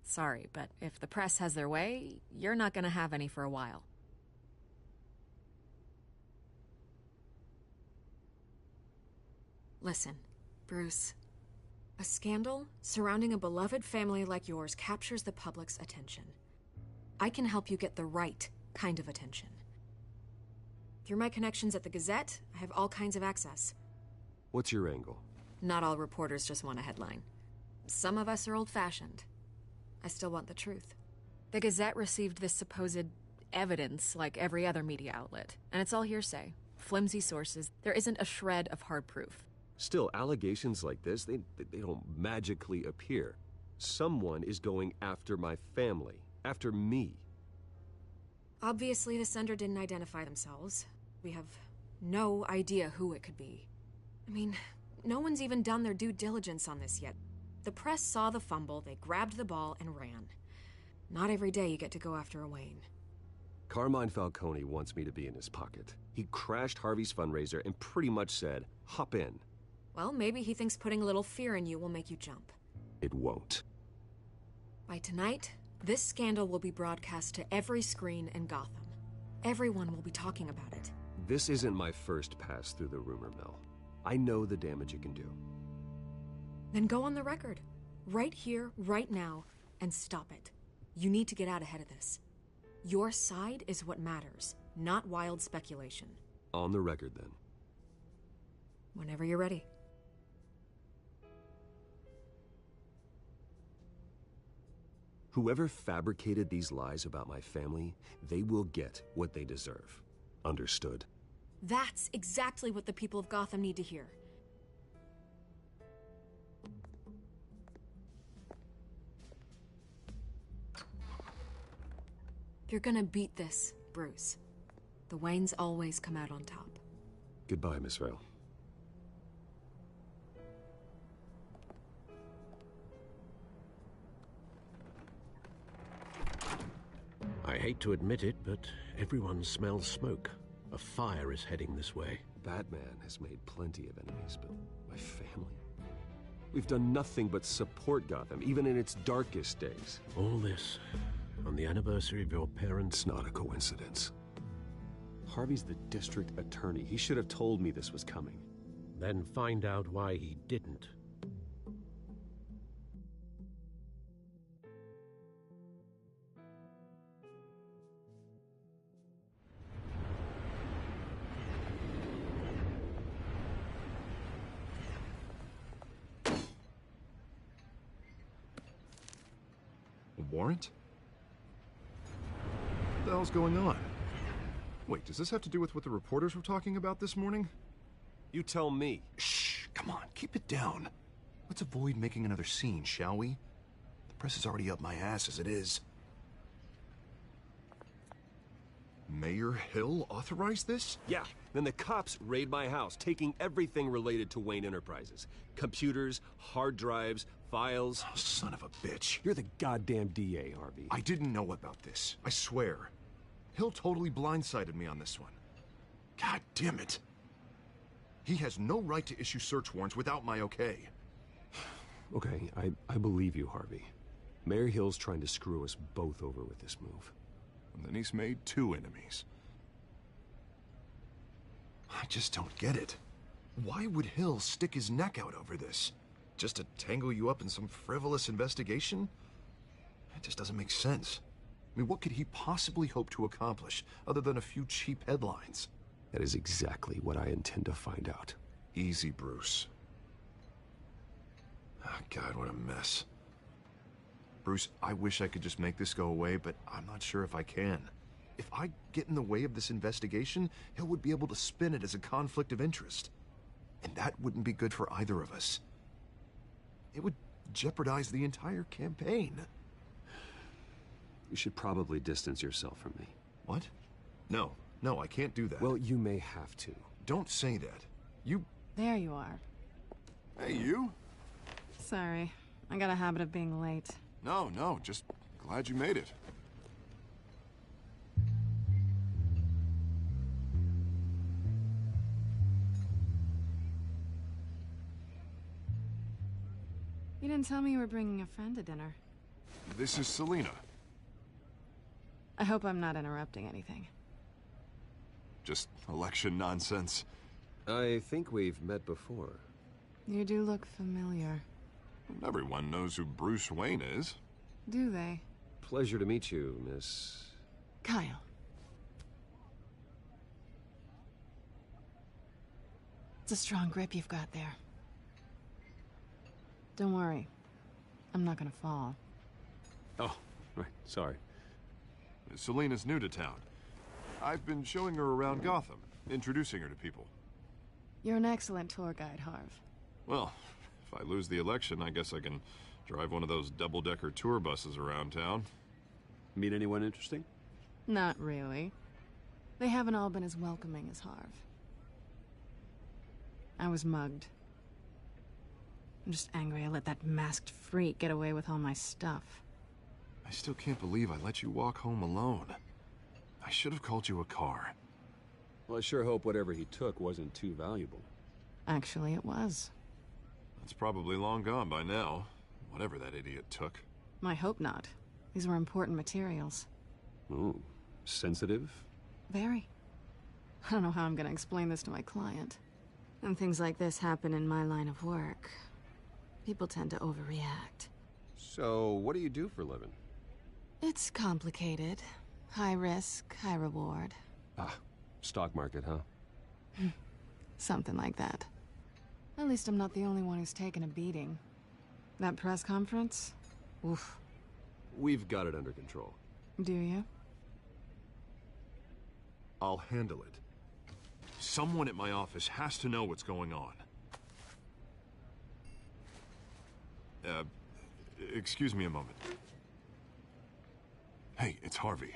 Sorry, but if the press has their way, you're not gonna have any for a while. Listen, Bruce. A scandal surrounding a beloved family like yours captures the public's attention. I can help you get the right kind of attention. Through my connections at the Gazette, I have all kinds of access. What's your angle? Not all reporters just want a headline. Some of us are old-fashioned. I still want the truth. The Gazette received this supposed evidence like every other media outlet, and it's all hearsay. Flimsy sources. There isn't a shred of hard proof. Still, allegations like this, they don't magically appear. Someone is going after my family, after me. Obviously, the sender didn't identify themselves. We have no idea who it could be. I mean, no one's even done their due diligence on this yet. The press saw the fumble, they grabbed the ball and ran. Not every day you get to go after a Wayne. Carmine Falcone wants me to be in his pocket. He crashed Harvey's fundraiser and pretty much said, hop in. Well, maybe he thinks putting a little fear in you will make you jump. It won't. By tonight, this scandal will be broadcast to every screen in Gotham. Everyone will be talking about it. This isn't my first pass through the rumor mill. I know the damage it can do. Then go on the record. Right here, right now, and stop it. You need to get out ahead of this. Your side is what matters, not wild speculation. On the record, then. Whenever you're ready. Whoever fabricated these lies about my family, they will get what they deserve. Understood? That's exactly what the people of Gotham need to hear. You're gonna beat this, Bruce. The Waynes always come out on top. Goodbye, Miss Vale. I hate to admit it, but everyone smells smoke. A fire is heading this way. Batman has made plenty of enemies, but my family? We've done nothing but support Gotham, even in its darkest days. All this on the anniversary of your parents'... Not a coincidence. Harvey's the district attorney. He should have told me this was coming. Then find out why he didn't. A warrant? What the hell's going on? Wait, does this have to do with what the reporters were talking about this morning? You tell me. Shh, come on, keep it down. Let's avoid making another scene, shall we? The press is already up my ass as it is. Mayor Hill authorized this? Yeah, then the cops raid my house, taking everything related to Wayne Enterprises. Computers, hard drives, files. Oh, son of a bitch. You're the goddamn DA, Harvey. I didn't know about this, I swear. Hill totally blindsided me on this one. God damn it. He has no right to issue search warrants without my okay. Okay, I believe you, Harvey. Mayor Hill's trying to screw us both over with this move. And then he's made 2 enemies. I just don't get it. Why would Hill stick his neck out over this? Just to tangle you up in some frivolous investigation? It just doesn't make sense. I mean, what could he possibly hope to accomplish other than a few cheap headlines? That is exactly what I intend to find out. Easy, Bruce. Oh, God, what a mess. Bruce, I wish I could just make this go away, but I'm not sure if I can. If I get in the way of this investigation, Hill would be able to spin it as a conflict of interest. And that wouldn't be good for either of us. It would jeopardize the entire campaign. You should probably distance yourself from me. What? No, I can't do that. Well, you may have to. Don't say that. You... There you are. Hey, you? Sorry. I got a habit of being late. No, just glad you made it. You didn't tell me you were bringing a friend to dinner. This is Selina. I hope I'm not interrupting anything. Just election nonsense. I think we've met before. You do look familiar. Everyone knows who Bruce Wayne is. Do they? Pleasure to meet you, Miss... Kyle. It's a strong grip you've got there. Don't worry. I'm not gonna fall. Oh, right. Sorry. Selina's new to town. I've been showing her around Gotham, introducing her to people. You're an excellent tour guide, Harv. Well, if I lose the election, I guess I can drive one of those double-decker tour buses around town. Meet anyone interesting? Not really. They haven't all been as welcoming as Harv. I was mugged. I'm just angry I let that masked freak get away with all my stuff. I still can't believe I let you walk home alone. I should have called you a car. Well, I sure hope whatever he took wasn't too valuable. Actually, it was. It's probably long gone by now, whatever that idiot took. I hope not. These were important materials. Ooh, sensitive? Very. I don't know how I'm gonna explain this to my client. When things like this happen in my line of work, people tend to overreact. So, what do you do for a living? It's complicated. High risk, high reward. Ah, stock market, huh? Something like that. At least I'm not the only one who's taken a beating. That press conference? Oof. We've got it under control. Do you? I'll handle it. Someone at my office has to know what's going on. Excuse me a moment. Hey, it's Harvey.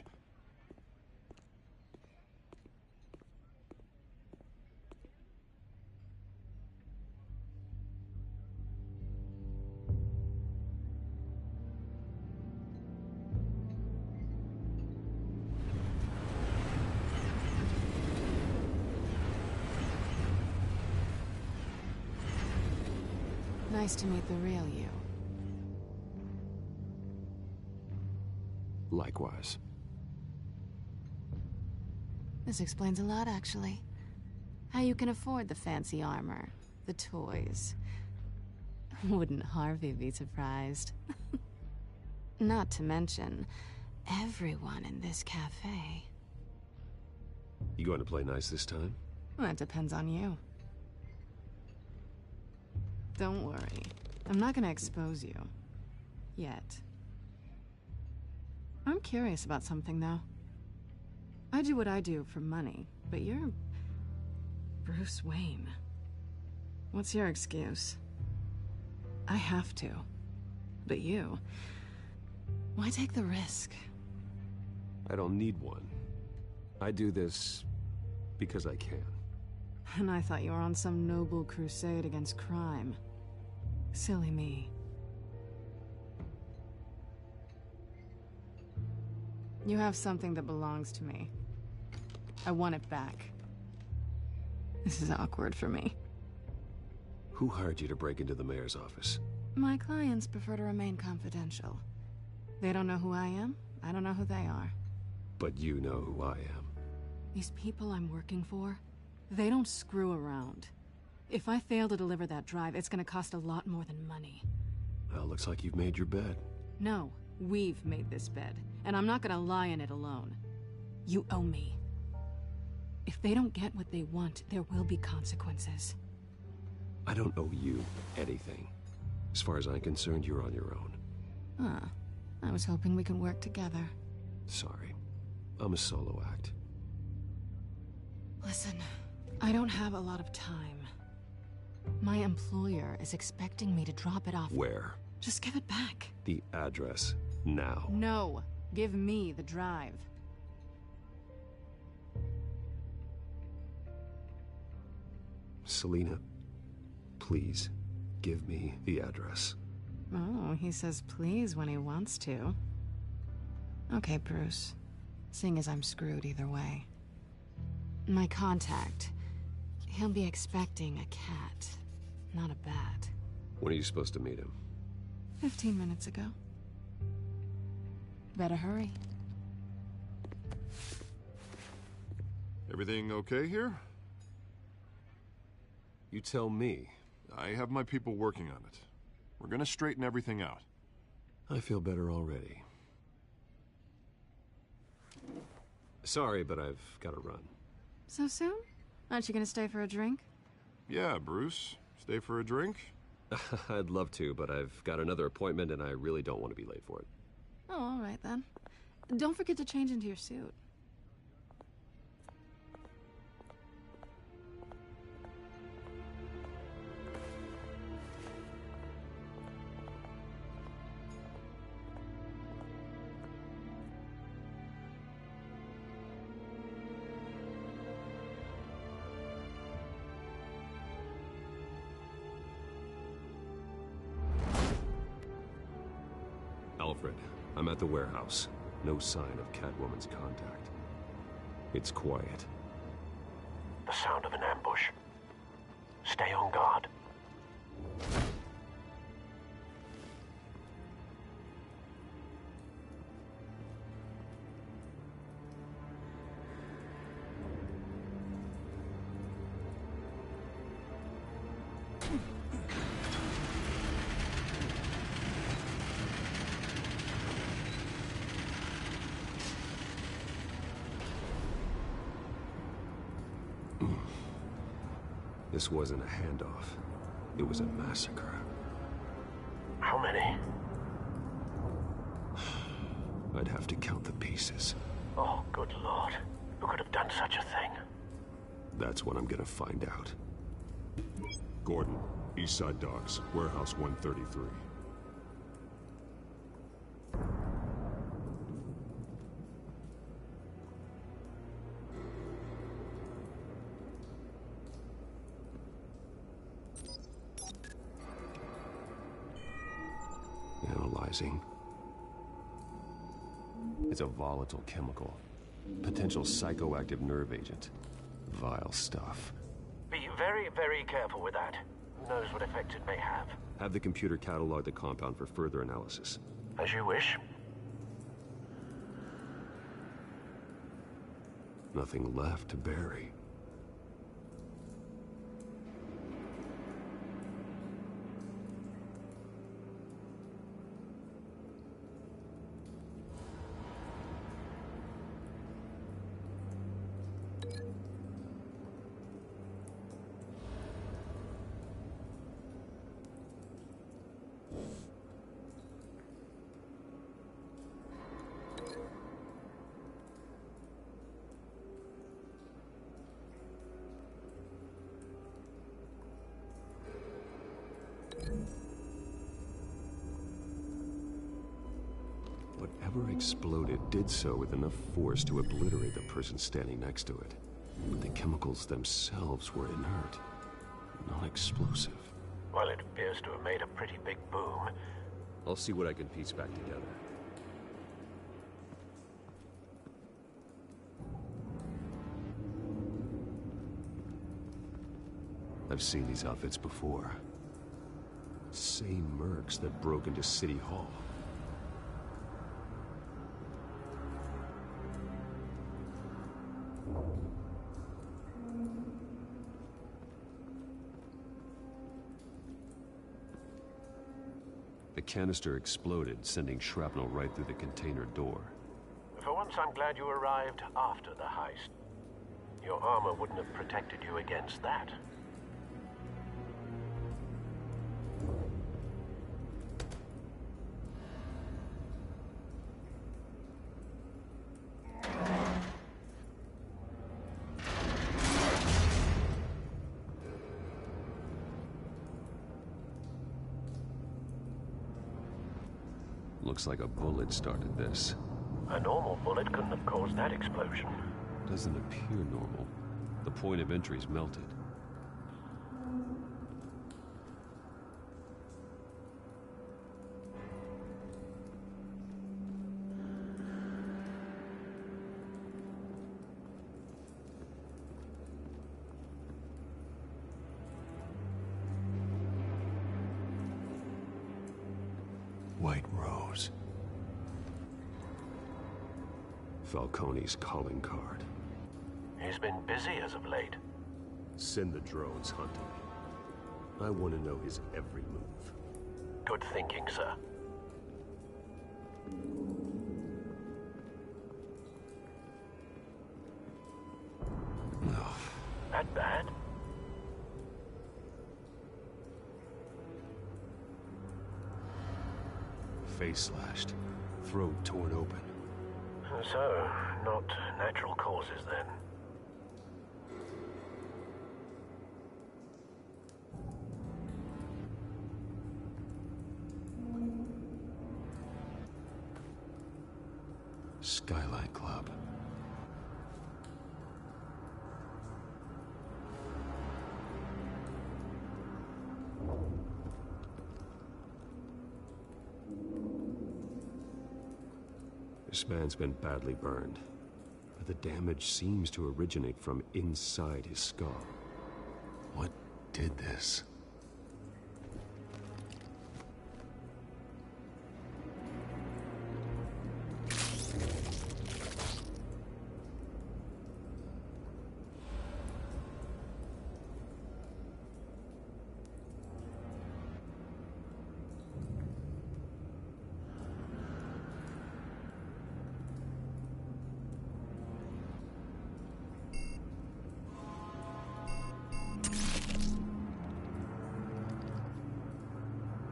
Nice to meet the real you. Likewise. This explains a lot, actually. How you can afford the fancy armor, the toys. Wouldn't Harvey be surprised? Not to mention, everyone in this cafe. You going to play nice this time? Well, that depends on you. Don't worry. I'm not gonna expose you. Yet. I'm curious about something, though. I do what I do for money, but you're... Bruce Wayne. What's your excuse? I have to. But you... Why take the risk? I don't need one. I do this because I can. And I thought you were on some noble crusade against crime. Silly me. You have something that belongs to me. I want it back. This is awkward for me. Who hired you to break into the mayor's office? My clients prefer to remain confidential. They don't know who I am. I don't know who they are. But you know who I am. These people I'm working for, they don't screw around. If I fail to deliver that drive, it's gonna cost a lot more than money. Well, looks like you've made your bed. No, we've made this bed, and I'm not gonna lie in it alone. You owe me. If they don't get what they want, there will be consequences. I don't owe you anything. As far as I'm concerned, you're on your own. Huh. I was hoping we could work together. Sorry. I'm a solo act. Listen, I don't have a lot of time. My employer is expecting me to drop it off. Where? Just give it back. The address, now. No. Give me the drive. Selina, please, give me the address. Oh, he says please when he wants to. Okay, Bruce. Seeing as I'm screwed either way. My contact. He'll be expecting a cat, not a bat. When are you supposed to meet him? 15 minutes ago. Better hurry. Everything okay here? You tell me. I have my people working on it. We're gonna straighten everything out. I feel better already. Sorry, but I've got to run. So soon? Aren't you gonna stay for a drink? Yeah, Bruce. Stay for a drink? I'd love to, but I've got another appointment and I really don't want to be late for it. Oh, all right then. Don't forget to change into your suit. Alfred, I'm at the warehouse. No sign of Catwoman's contact. It's quiet. The sound of an ambush. Stay on guard. This wasn't a handoff. It was a massacre. How many? I'd have to count the pieces. Oh, good Lord. Who could have done such a thing? That's what I'm gonna find out. Gordon, East Side Docks, Warehouse 133. Analyzing. It's a volatile chemical. Potential psychoactive nerve agent. Vile stuff. Be very, very careful with that. Who knows what effect it may have. Have the computer catalog the compound for further analysis. As you wish. Nothing left to bury. Whatever exploded did so with enough force to obliterate the person standing next to it. But the chemicals themselves were inert, not explosive. Well, it appears to have made a pretty big boom. I'll see what I can piece back together. I've seen these outfits before. Same mercs that broke into City Hall. The canister exploded, sending shrapnel right through the container door. For once, I'm glad you arrived after the heist. Your armor wouldn't have protected you against that. Looks like a bullet started this. A normal bullet couldn't have caused that explosion. Doesn't appear normal. The point of entry's melted. White Rose. Falcone's calling card. He's been busy as of late. Send the drones hunting. I want to know his every move. Good thinking, sir. That bad? Face slashed. Throat torn open. So, not natural causes then. Skylight Club. This man's been badly burned, but the damage seems to originate from inside his skull. What did this?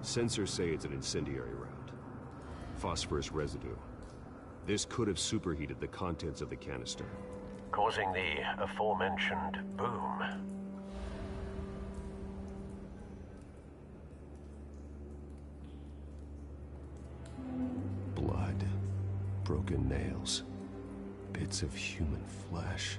Sensors say it's an incendiary round. Phosphorus residue. This could have superheated the contents of the canister. Causing the aforementioned boom. Blood. Broken nails. Bits of human flesh.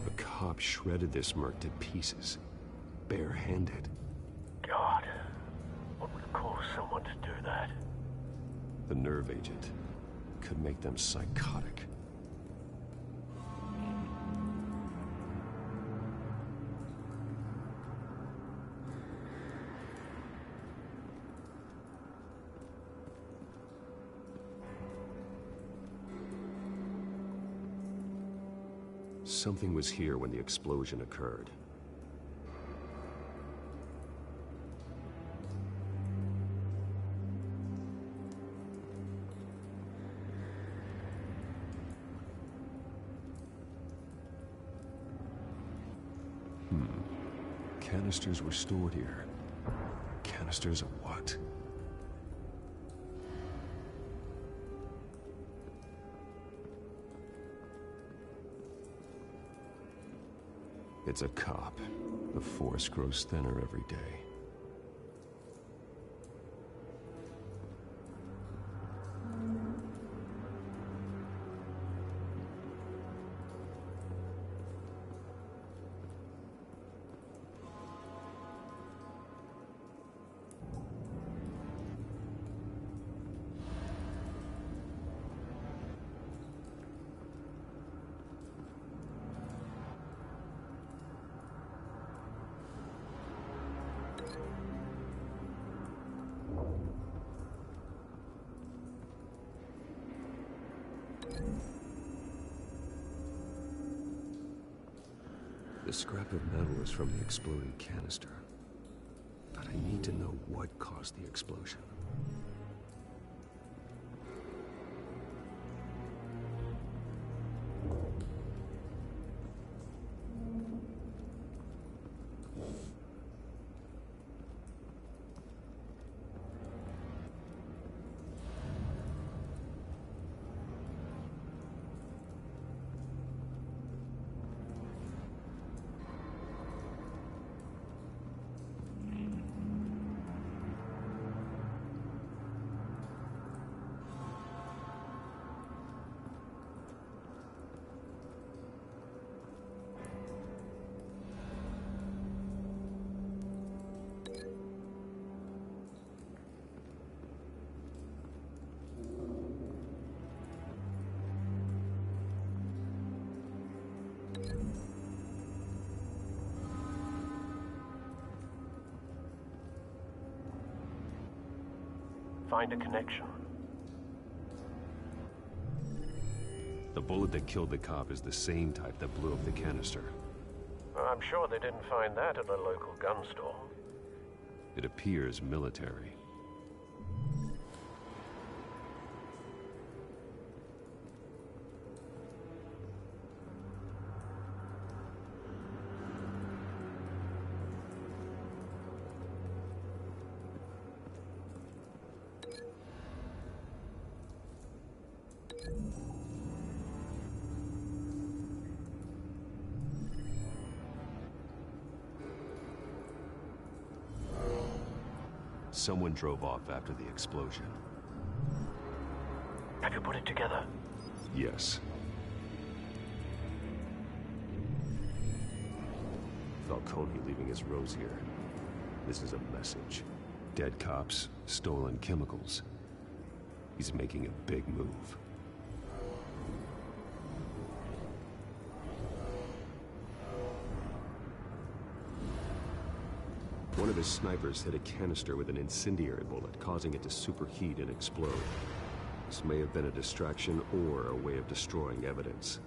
The cop shredded this merc to pieces, barehanded. God, what would cause someone to do that? The nerve agent could make them psychotic. Something was here when the explosion occurred. Canisters were stored here. Canisters of what? It's a cop. The force grows thinner every day. The scrap of metal is from the exploding canister. But I need to know what caused the explosion. Find a connection. The bullet that killed the cop is the same type that blew up the canister. I'm sure they didn't find that at a local gun store. It appears military. Someone drove off after the explosion. Have you put it together? Yes. Falcone leaving his rose here. This is a message. Dead cops, stolen chemicals. He's making a big move. One of his snipers hit a canister with an incendiary bullet, causing it to superheat and explode. This may have been a distraction or a way of destroying evidence.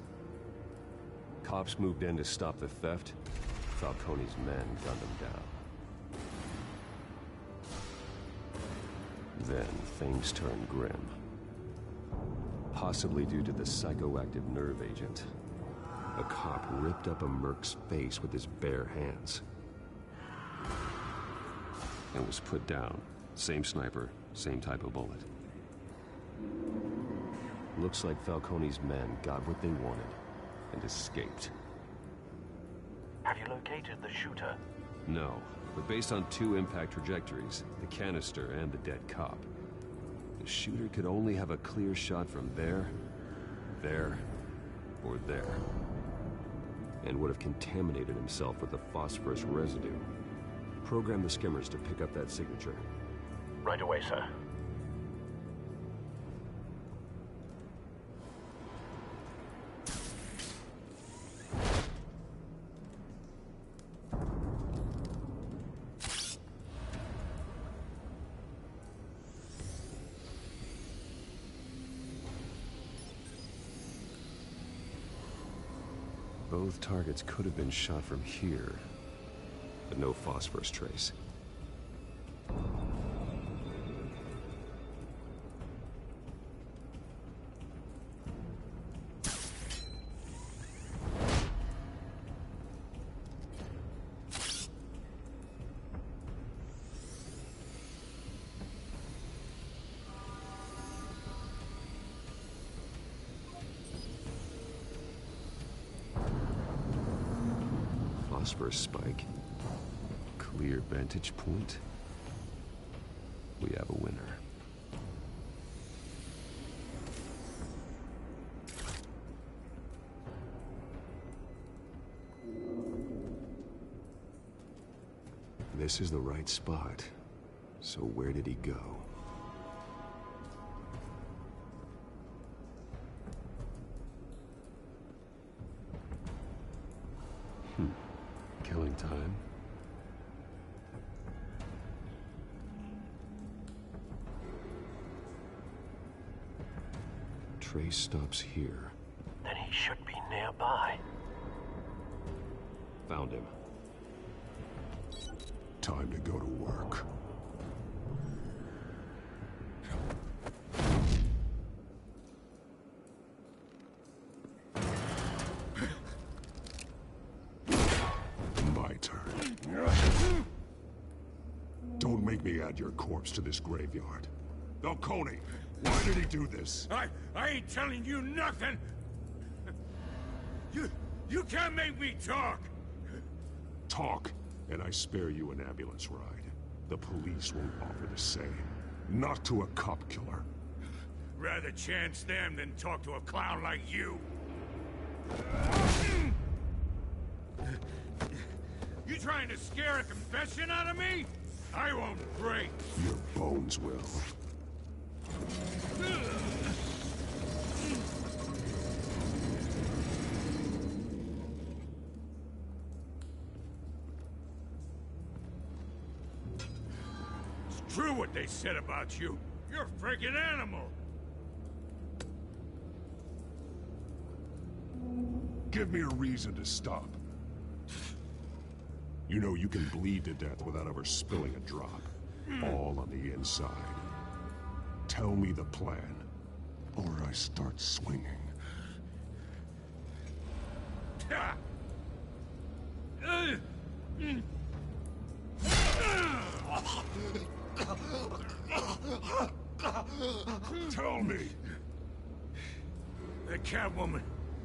Cops moved in to stop the theft. Falcone's men gunned him down. Then things turned grim. Possibly due to the psychoactive nerve agent. A cop ripped up a merc's face with his bare hands. And was put down. Same sniper, same type of bullet. Looks like Falcone's men got what they wanted and escaped. Have you located the shooter? No, but based on two impact trajectories, the canister and the dead cop, the shooter could only have a clear shot from there, or there, and would have contaminated himself with the phosphorus residue. Program the skimmers to pick up that signature. Right away, sir. Both targets could have been shot from here, but no phosphorus trace. Phosphorus spike. Clear vantage point. We have a winner. This is the right spot. So where did he go? Killing time. Trace stops here. Then he should be nearby. Found him. Time to go to work. My turn. Don't make me add your corpse to this graveyard. Falcone, why did he do this? I ain't telling you nothing! You can't make me talk! Talk, and I spare you an ambulance ride. The police won't offer the same. Not to a cop killer. Rather chance them than talk to a clown like you. You trying to scare a confession out of me? I won't break. Your bones will. It's true what they said about you. You're a freaking animal. Give me a reason to stop. You know you can bleed to death without ever spilling a drop. All on the inside. Tell me the plan, or I start swinging. Tell me! The Catwoman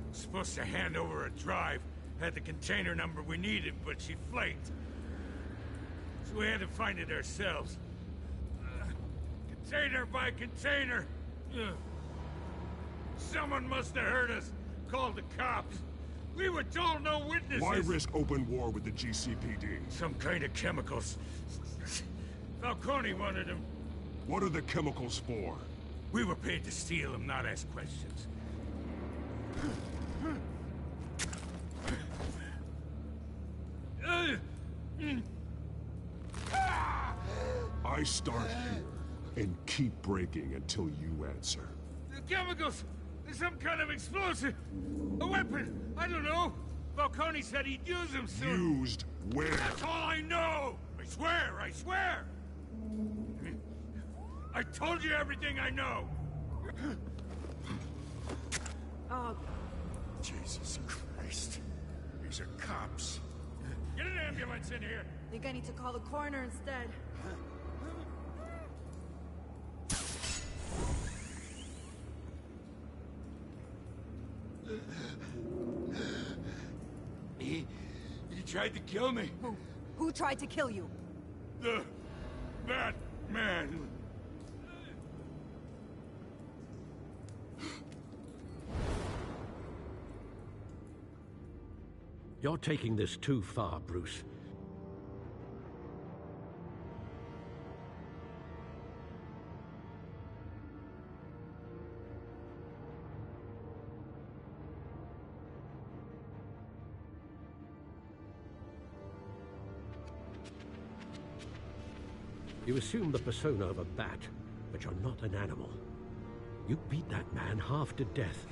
was supposed to hand over a drive, had the container number we needed, but she flaked. So we had to find it ourselves. Container by container. Someone must have heard us, called the cops. We were told no witnesses. Why risk open war with the GCPD? Some kind of chemicals. Falcone wanted them. What are the chemicals for? We were paid to steal them, not ask questions. I start here and keep breaking until you answer. The chemicals! There's some kind of explosive! A weapon! I don't know! Falcone said he'd use them soon! Used where? That's all I know! I swear! I swear! I told you everything I know! Oh. Jesus Christ. These are cops. Get an ambulance in here! Think I need to call the coroner instead. He tried to kill me. Who tried to kill you? The Batman. You're taking this too far, Bruce. You assume the persona of a bat, but you're not an animal. You beat that man half to death.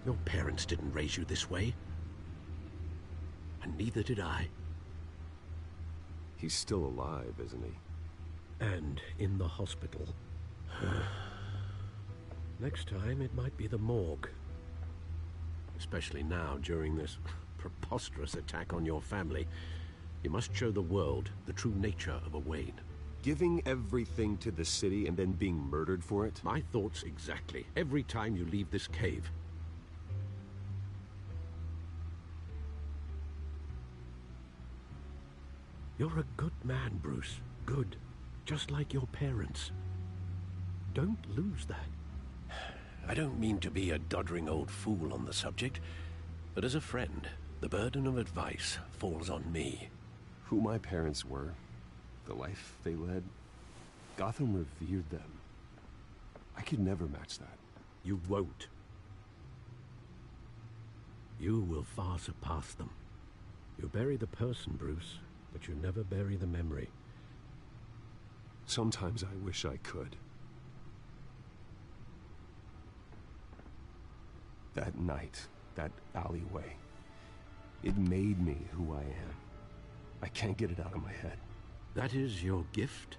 Your parents didn't raise you this way. And neither did I. He's still alive, isn't he? And in the hospital. Next time, it might be the morgue. Especially now, during this preposterous attack on your family. You must show the world the true nature of a Wayne. Giving everything to the city and then being murdered for it? My thoughts exactly. Every time you leave this cave. You're a good man, Bruce. Good. Just like your parents. Don't lose that. I don't mean to be a doddering old fool on the subject, but as a friend, the burden of advice falls on me. Who my parents were, the life they led, Gotham revered them. I could never match that. You won't. You will far surpass them. You bury the person, Bruce, but you never bury the memory. Sometimes I wish I could. That night, that alleyway, it made me who I am. I can't get it out of my head. That is your gift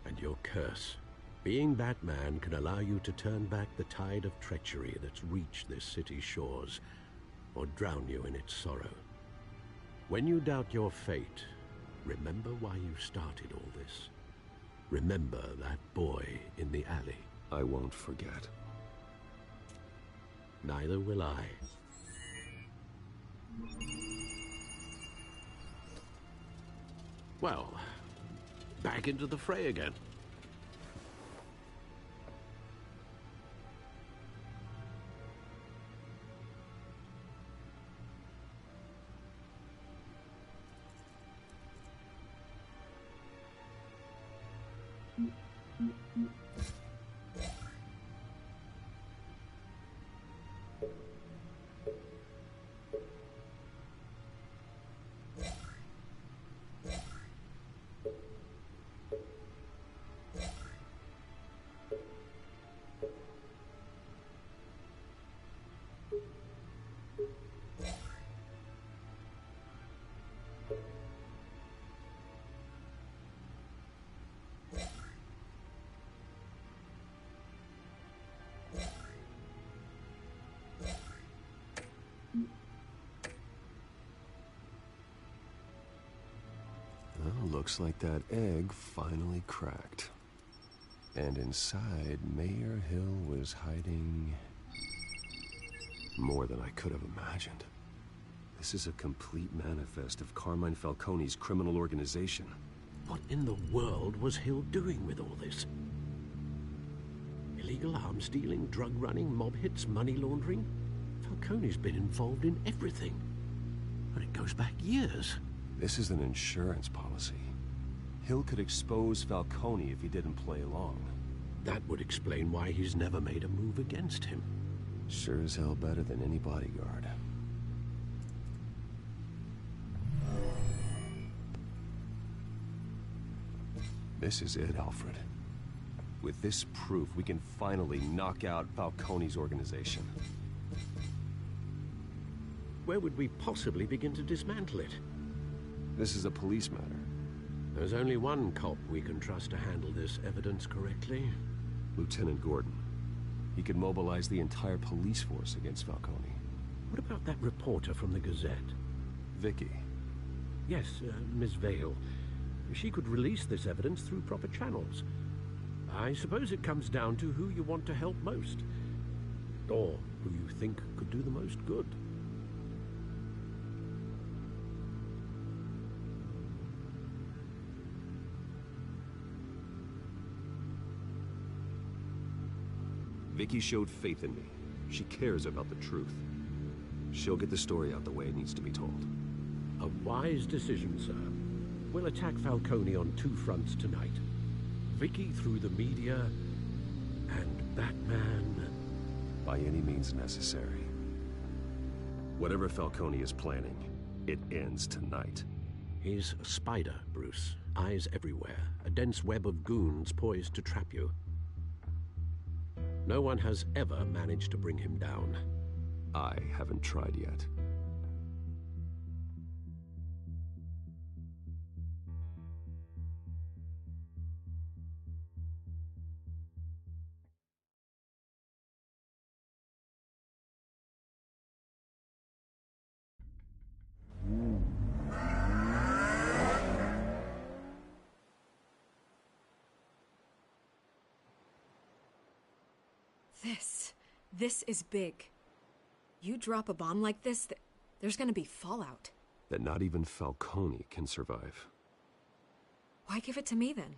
and your curse. Being Batman can allow you to turn back the tide of treachery that's reached this city's shores, or drown you in its sorrow. When you doubt your fate, remember why you started all this. Remember that boy in the alley. I won't forget. Neither will I. Well, back into the fray again. Well, looks like that egg finally cracked. And inside, Mayor Hill was hiding more than I could have imagined. This is a complete manifest of Carmine Falcone's criminal organization. What in the world was Hill doing with all this? Illegal arms dealing, drug running, mob hits, money laundering? Falcone's been involved in everything. And it goes back years. This is an insurance policy. Hill could expose Falcone if he didn't play along. That would explain why he's never made a move against him. Sure as hell better than any bodyguard. This is it, Alfred. With this proof, we can finally knock out Falcone's organization. Where would we possibly begin to dismantle it? This is a police matter. There's only one cop we can trust to handle this evidence correctly. Lieutenant Gordon. He could mobilize the entire police force against Falcone. What about that reporter from the Gazette? Vicky. Yes, Miss Vale. She could release this evidence through proper channels. I suppose it comes down to who you want to help most. Or who you think could do the most good. Vicky showed faith in me. She cares about the truth. She'll get the story out the way it needs to be told. A wise decision, sir. We'll attack Falcone on two fronts tonight. Vicky through the media, and Batman... by any means necessary. Whatever Falcone is planning, it ends tonight. He's a spider, Bruce. Eyes everywhere. A dense web of goons poised to trap you. No one has ever managed to bring him down. I haven't tried yet. This is big. You drop a bomb like this, there's gonna be fallout. That not even Falcone can survive. Why give it to me then?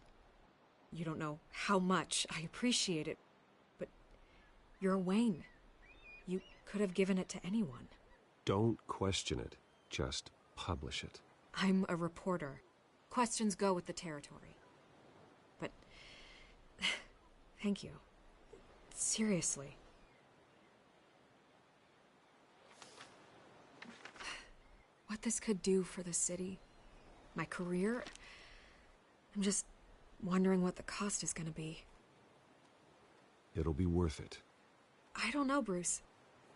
You don't know how much I appreciate it, but you're Wayne. You could have given it to anyone. Don't question it. Just publish it. I'm a reporter. Questions go with the territory. But... thank you. Seriously. What this could do for the city, my career, I'm just wondering what the cost is gonna be. It'll be worth it. I don't know, Bruce.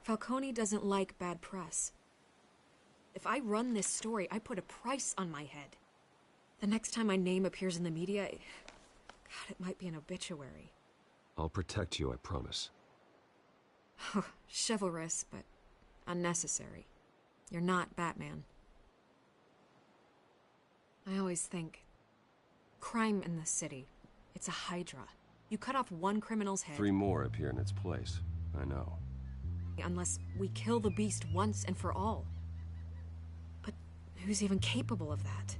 Falcone doesn't like bad press. If I run this story, I put a price on my head. The next time my name appears in the media, God, it might be an obituary. I'll protect you, I promise. Chivalrous, but unnecessary. You're not Batman. I always think, crime in this city, it's a hydra. You cut off one criminal's head... 3 more appear in its place. I know. Unless we kill the beast once and for all. But who's even capable of that?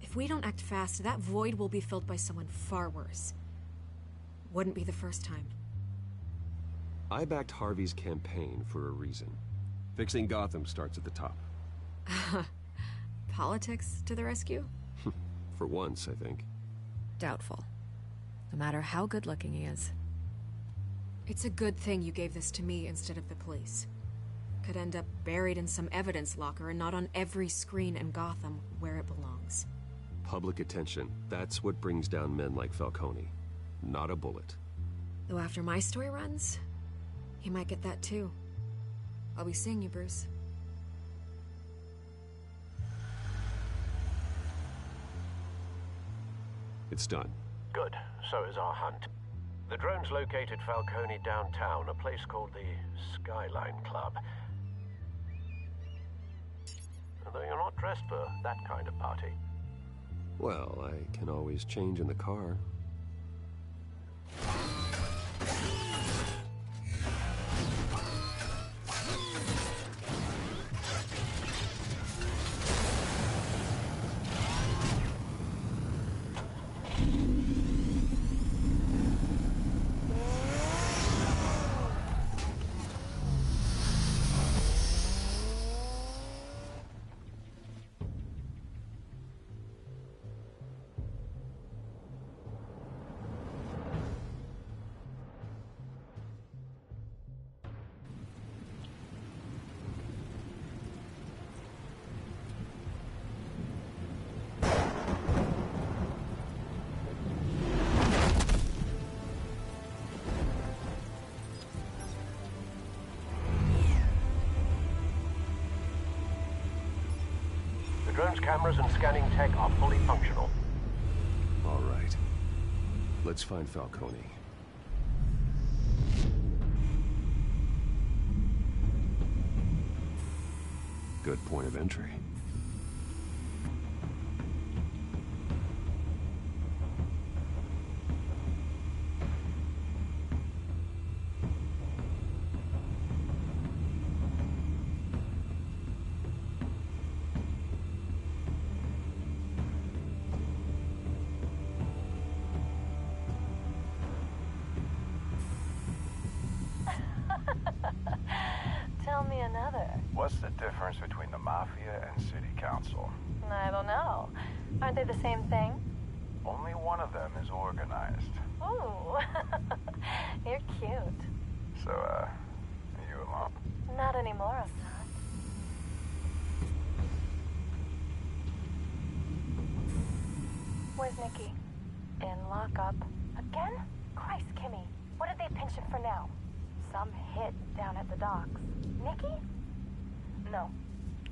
If we don't act fast, that void will be filled by someone far worse. Wouldn't be the first time. I backed Harvey's campaign for a reason. Fixing Gotham starts at the top. Politics to the rescue? For once, I think. Doubtful. No matter how good-looking he is. It's a good thing you gave this to me instead of the police. Could end up buried in some evidence locker and not on every screen in Gotham where it belongs. Public attention. That's what brings down men like Falcone. Not a bullet. Though after my story runs, he might get that too. I'll be seeing you, Bruce. It's done. Good. So is our hunt. The drones located Falcone downtown, a place called the Skyline Club. Although you're not dressed for that kind of party. Well, I can always change in the car. Drone's cameras and scanning tech are fully functional. All right. Let's find Falcone. Good point of entry. Tell me another. What's the difference between the Mafia and City Council? I don't know. Aren't they the same thing? Only one of them is organized. Ooh, you're cute. So, are you alone? Not anymore, I'm not. Where's Nikki? In lockup. Again? Christ, Kimmy. What did they pinch him for now? Some hit down at the docks. Nikki? No.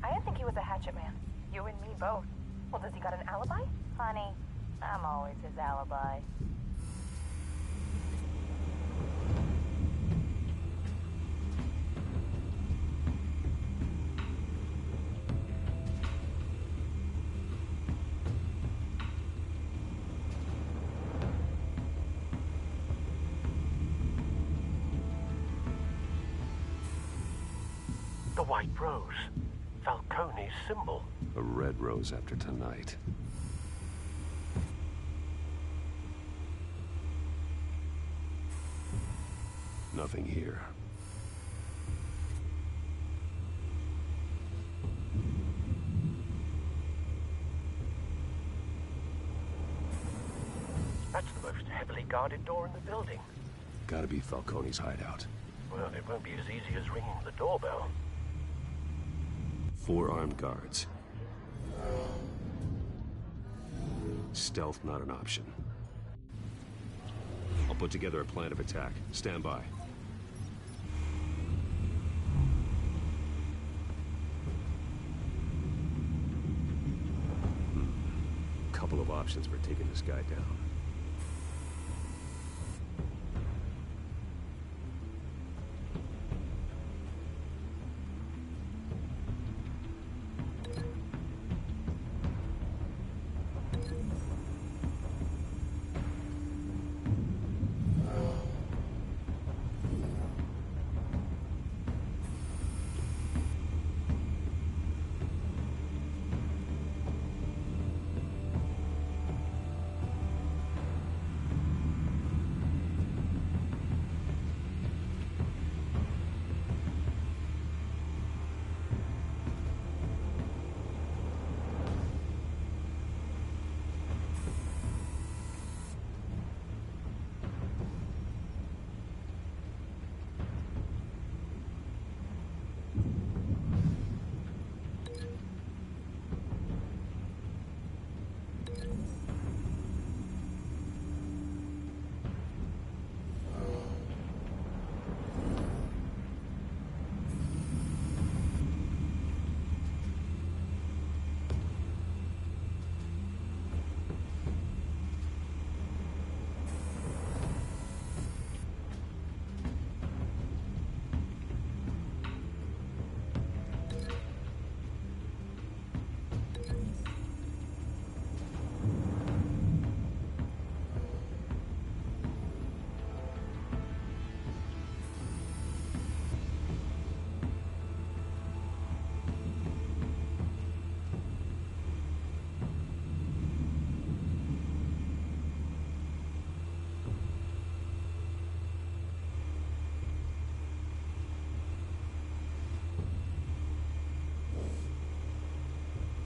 I didn't think he was a hatchet man. You and me both. Well, does he got an alibi? Honey, I'm always his alibi. The White Rose. Falcone's symbol. A red rose after tonight. Nothing here. That's the most heavily guarded door in the building. Gotta be Falcone's hideout. Well, it won't be as easy as ringing the doorbell. 4 armed guards. Stealth not an option. I'll put together a plan of attack. Stand by. couple of options for taking this guy down.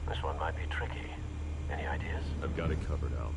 This one might be tricky. Any ideas? I've got it covered, Al.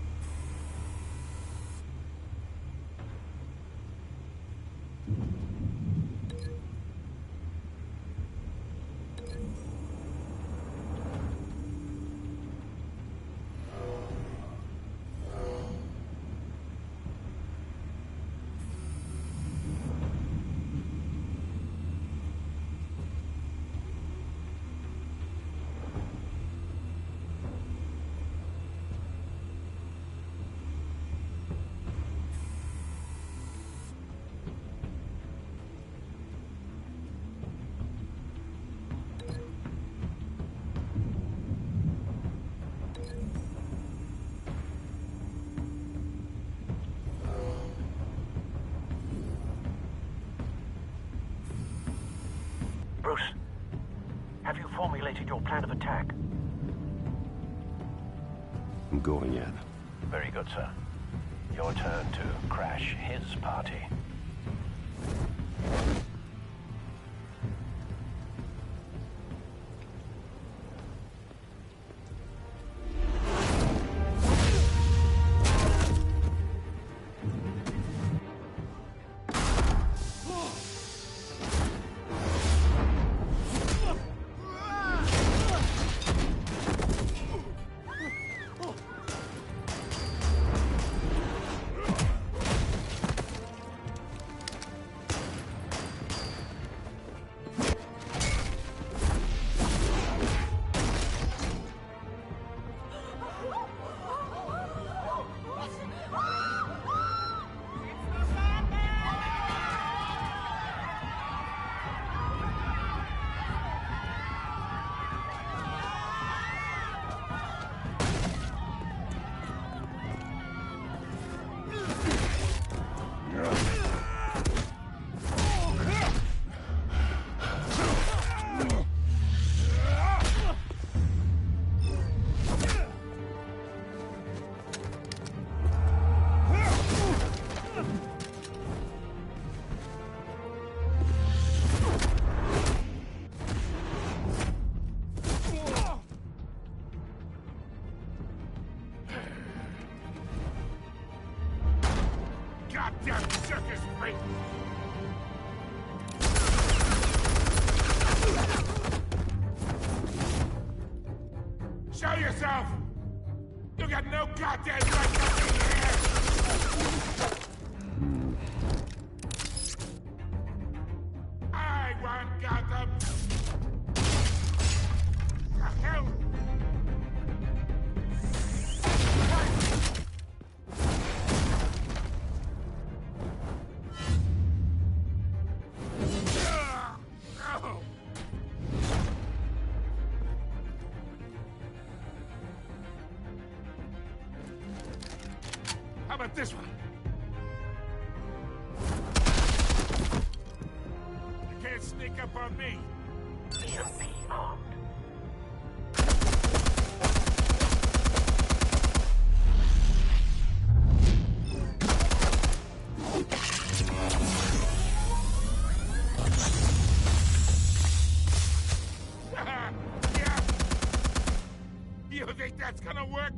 Bruce, have you formulated your plan of attack? I'm going in. Very good, sir. Your turn to crash his party. Goddamn circus freak! Show yourself! You got no goddamn right to be here! I want Gotham! The hell? This one. You can't sneak up on me. EMP armed. Yeah. You think that's gonna work?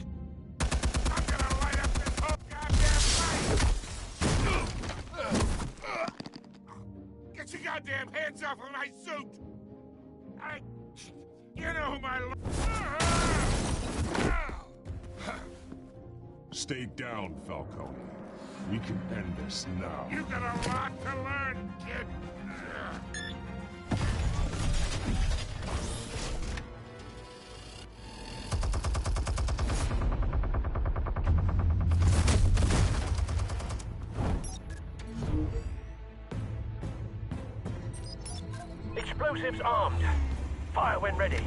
I'm gonna light up this whole goddamn place! Get your goddamn hands off of my suit! You know who my... Stay down, Falcone. We can end this now. You got a lot to learn, kid. Explosives armed. Fire when ready.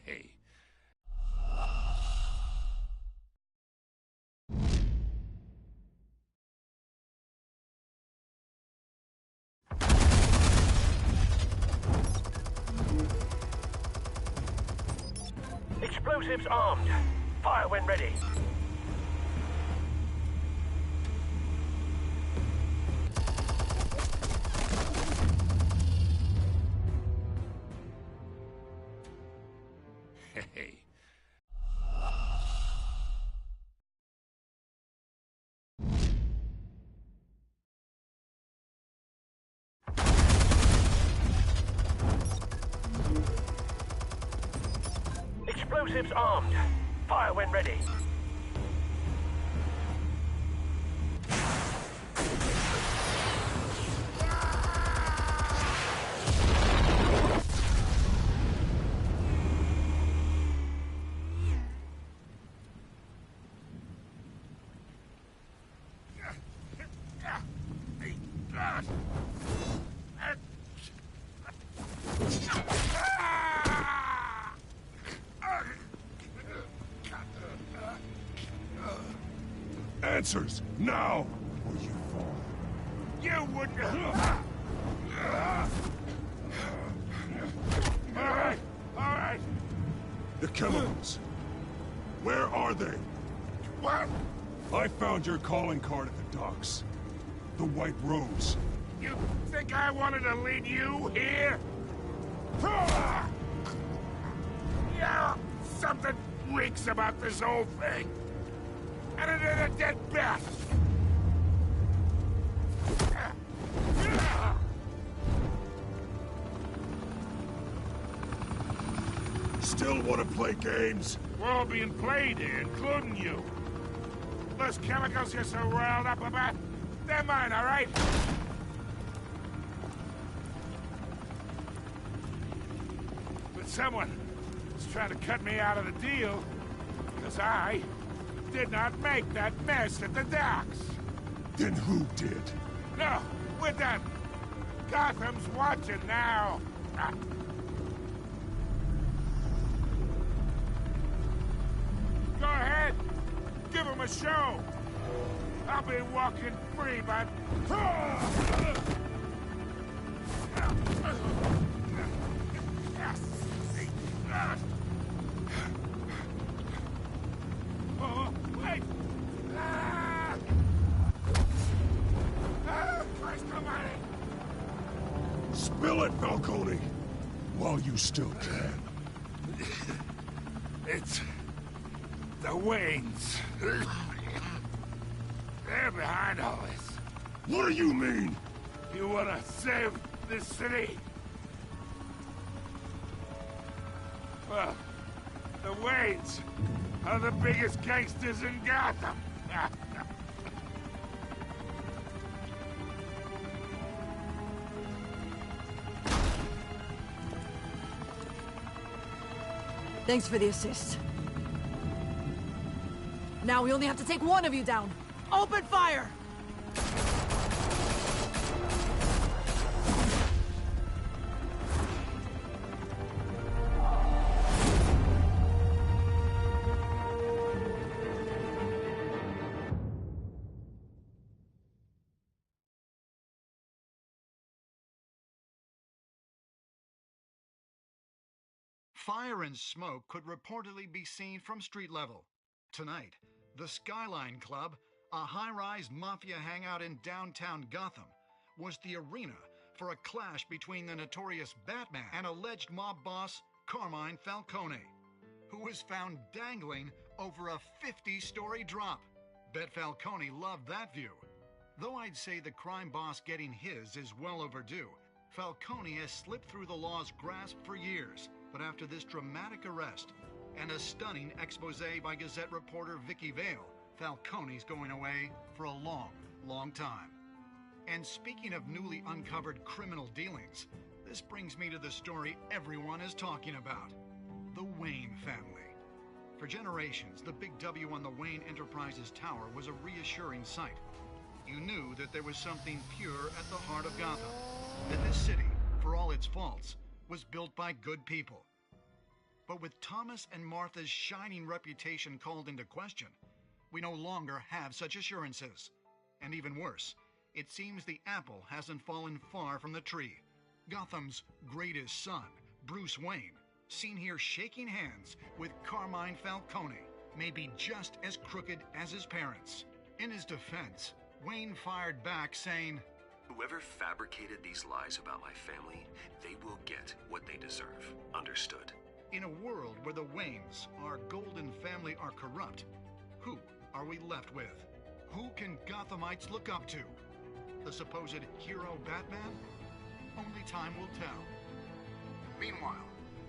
Hey. Explosives armed. Fire when ready. Hey. Explosives armed. Fire when ready. Answers, now, or you fall. You wouldn't... All right. The chemicals. Where are they? What? I found your calling card at the docks. The White Rose. You think I wanted to lead you here? Yeah, something reeks about this whole thing. And it ain't a dead bat. Still want to play games? We're all being played here, including you. Those chemicals you're so riled up about, they're mine, all right? But someone is trying to cut me out of the deal, because I did not make that mess at the docks. Then who did? No, we're done. Gotham's watching now. Go ahead. Give him a show. I'll be walking free, but... Oh, wait! Christ almighty! Spill it, Falcone, while you still can. It's... the Waynes. They're behind all this. What do you mean? You wanna save this city? Well, the Waynes are the biggest gangsters in Gotham. Thanks for the assist. Now we only have to take one of you down. Open fire! Fire and smoke could reportedly be seen from street level. Tonight, the Skyline Club, a high-rise mafia hangout in downtown Gotham, was the arena for a clash between the notorious Batman and alleged mob boss Carmine Falcone, who was found dangling over a 50-story drop. Bet Falcone loved that view. Though I'd say the crime boss getting his is well overdue, Falcone has slipped through the law's grasp for years. But after this dramatic arrest and a stunning expose by Gazette reporter Vicky Vale, Falcone's going away for a long, long time. And speaking of newly uncovered criminal dealings, this brings me to the story everyone is talking about: the Wayne family. For generations, the big W on the Wayne Enterprises Tower was a reassuring sight. You knew that there was something pure at the heart of Gotham, that this city, for all its faults, was built by good people. But with Thomas and Martha's shining reputation called into question, we no longer have such assurances. And even worse, it seems the apple hasn't fallen far from the tree. Gotham's greatest son, Bruce Wayne, seen here shaking hands with Carmine Falcone, may be just as crooked as his parents. In his defense, Wayne fired back saying, "Whoever fabricated these lies about my family, they will get what they deserve. Understood?" In a world where the Waynes, our golden family, are corrupt, who are we left with? Who can Gothamites look up to? The supposed hero Batman? Only time will tell. Meanwhile,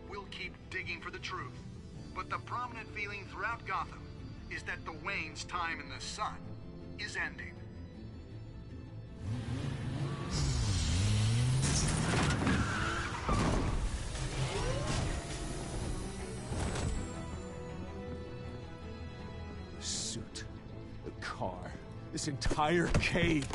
we'll keep digging for the truth. But the prominent feeling throughout Gotham is that the Waynes' time in the sun is ending. Suit, the car, this entire cave.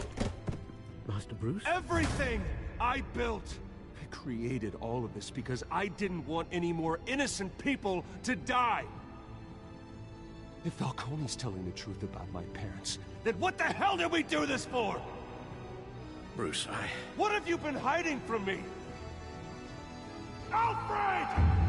Master Bruce? Everything I built! I created all of this because I didn't want any more innocent people to die! If Falcone's telling the truth about my parents, then what the hell did we do this for? Bruce, What have you been hiding from me? Alfred!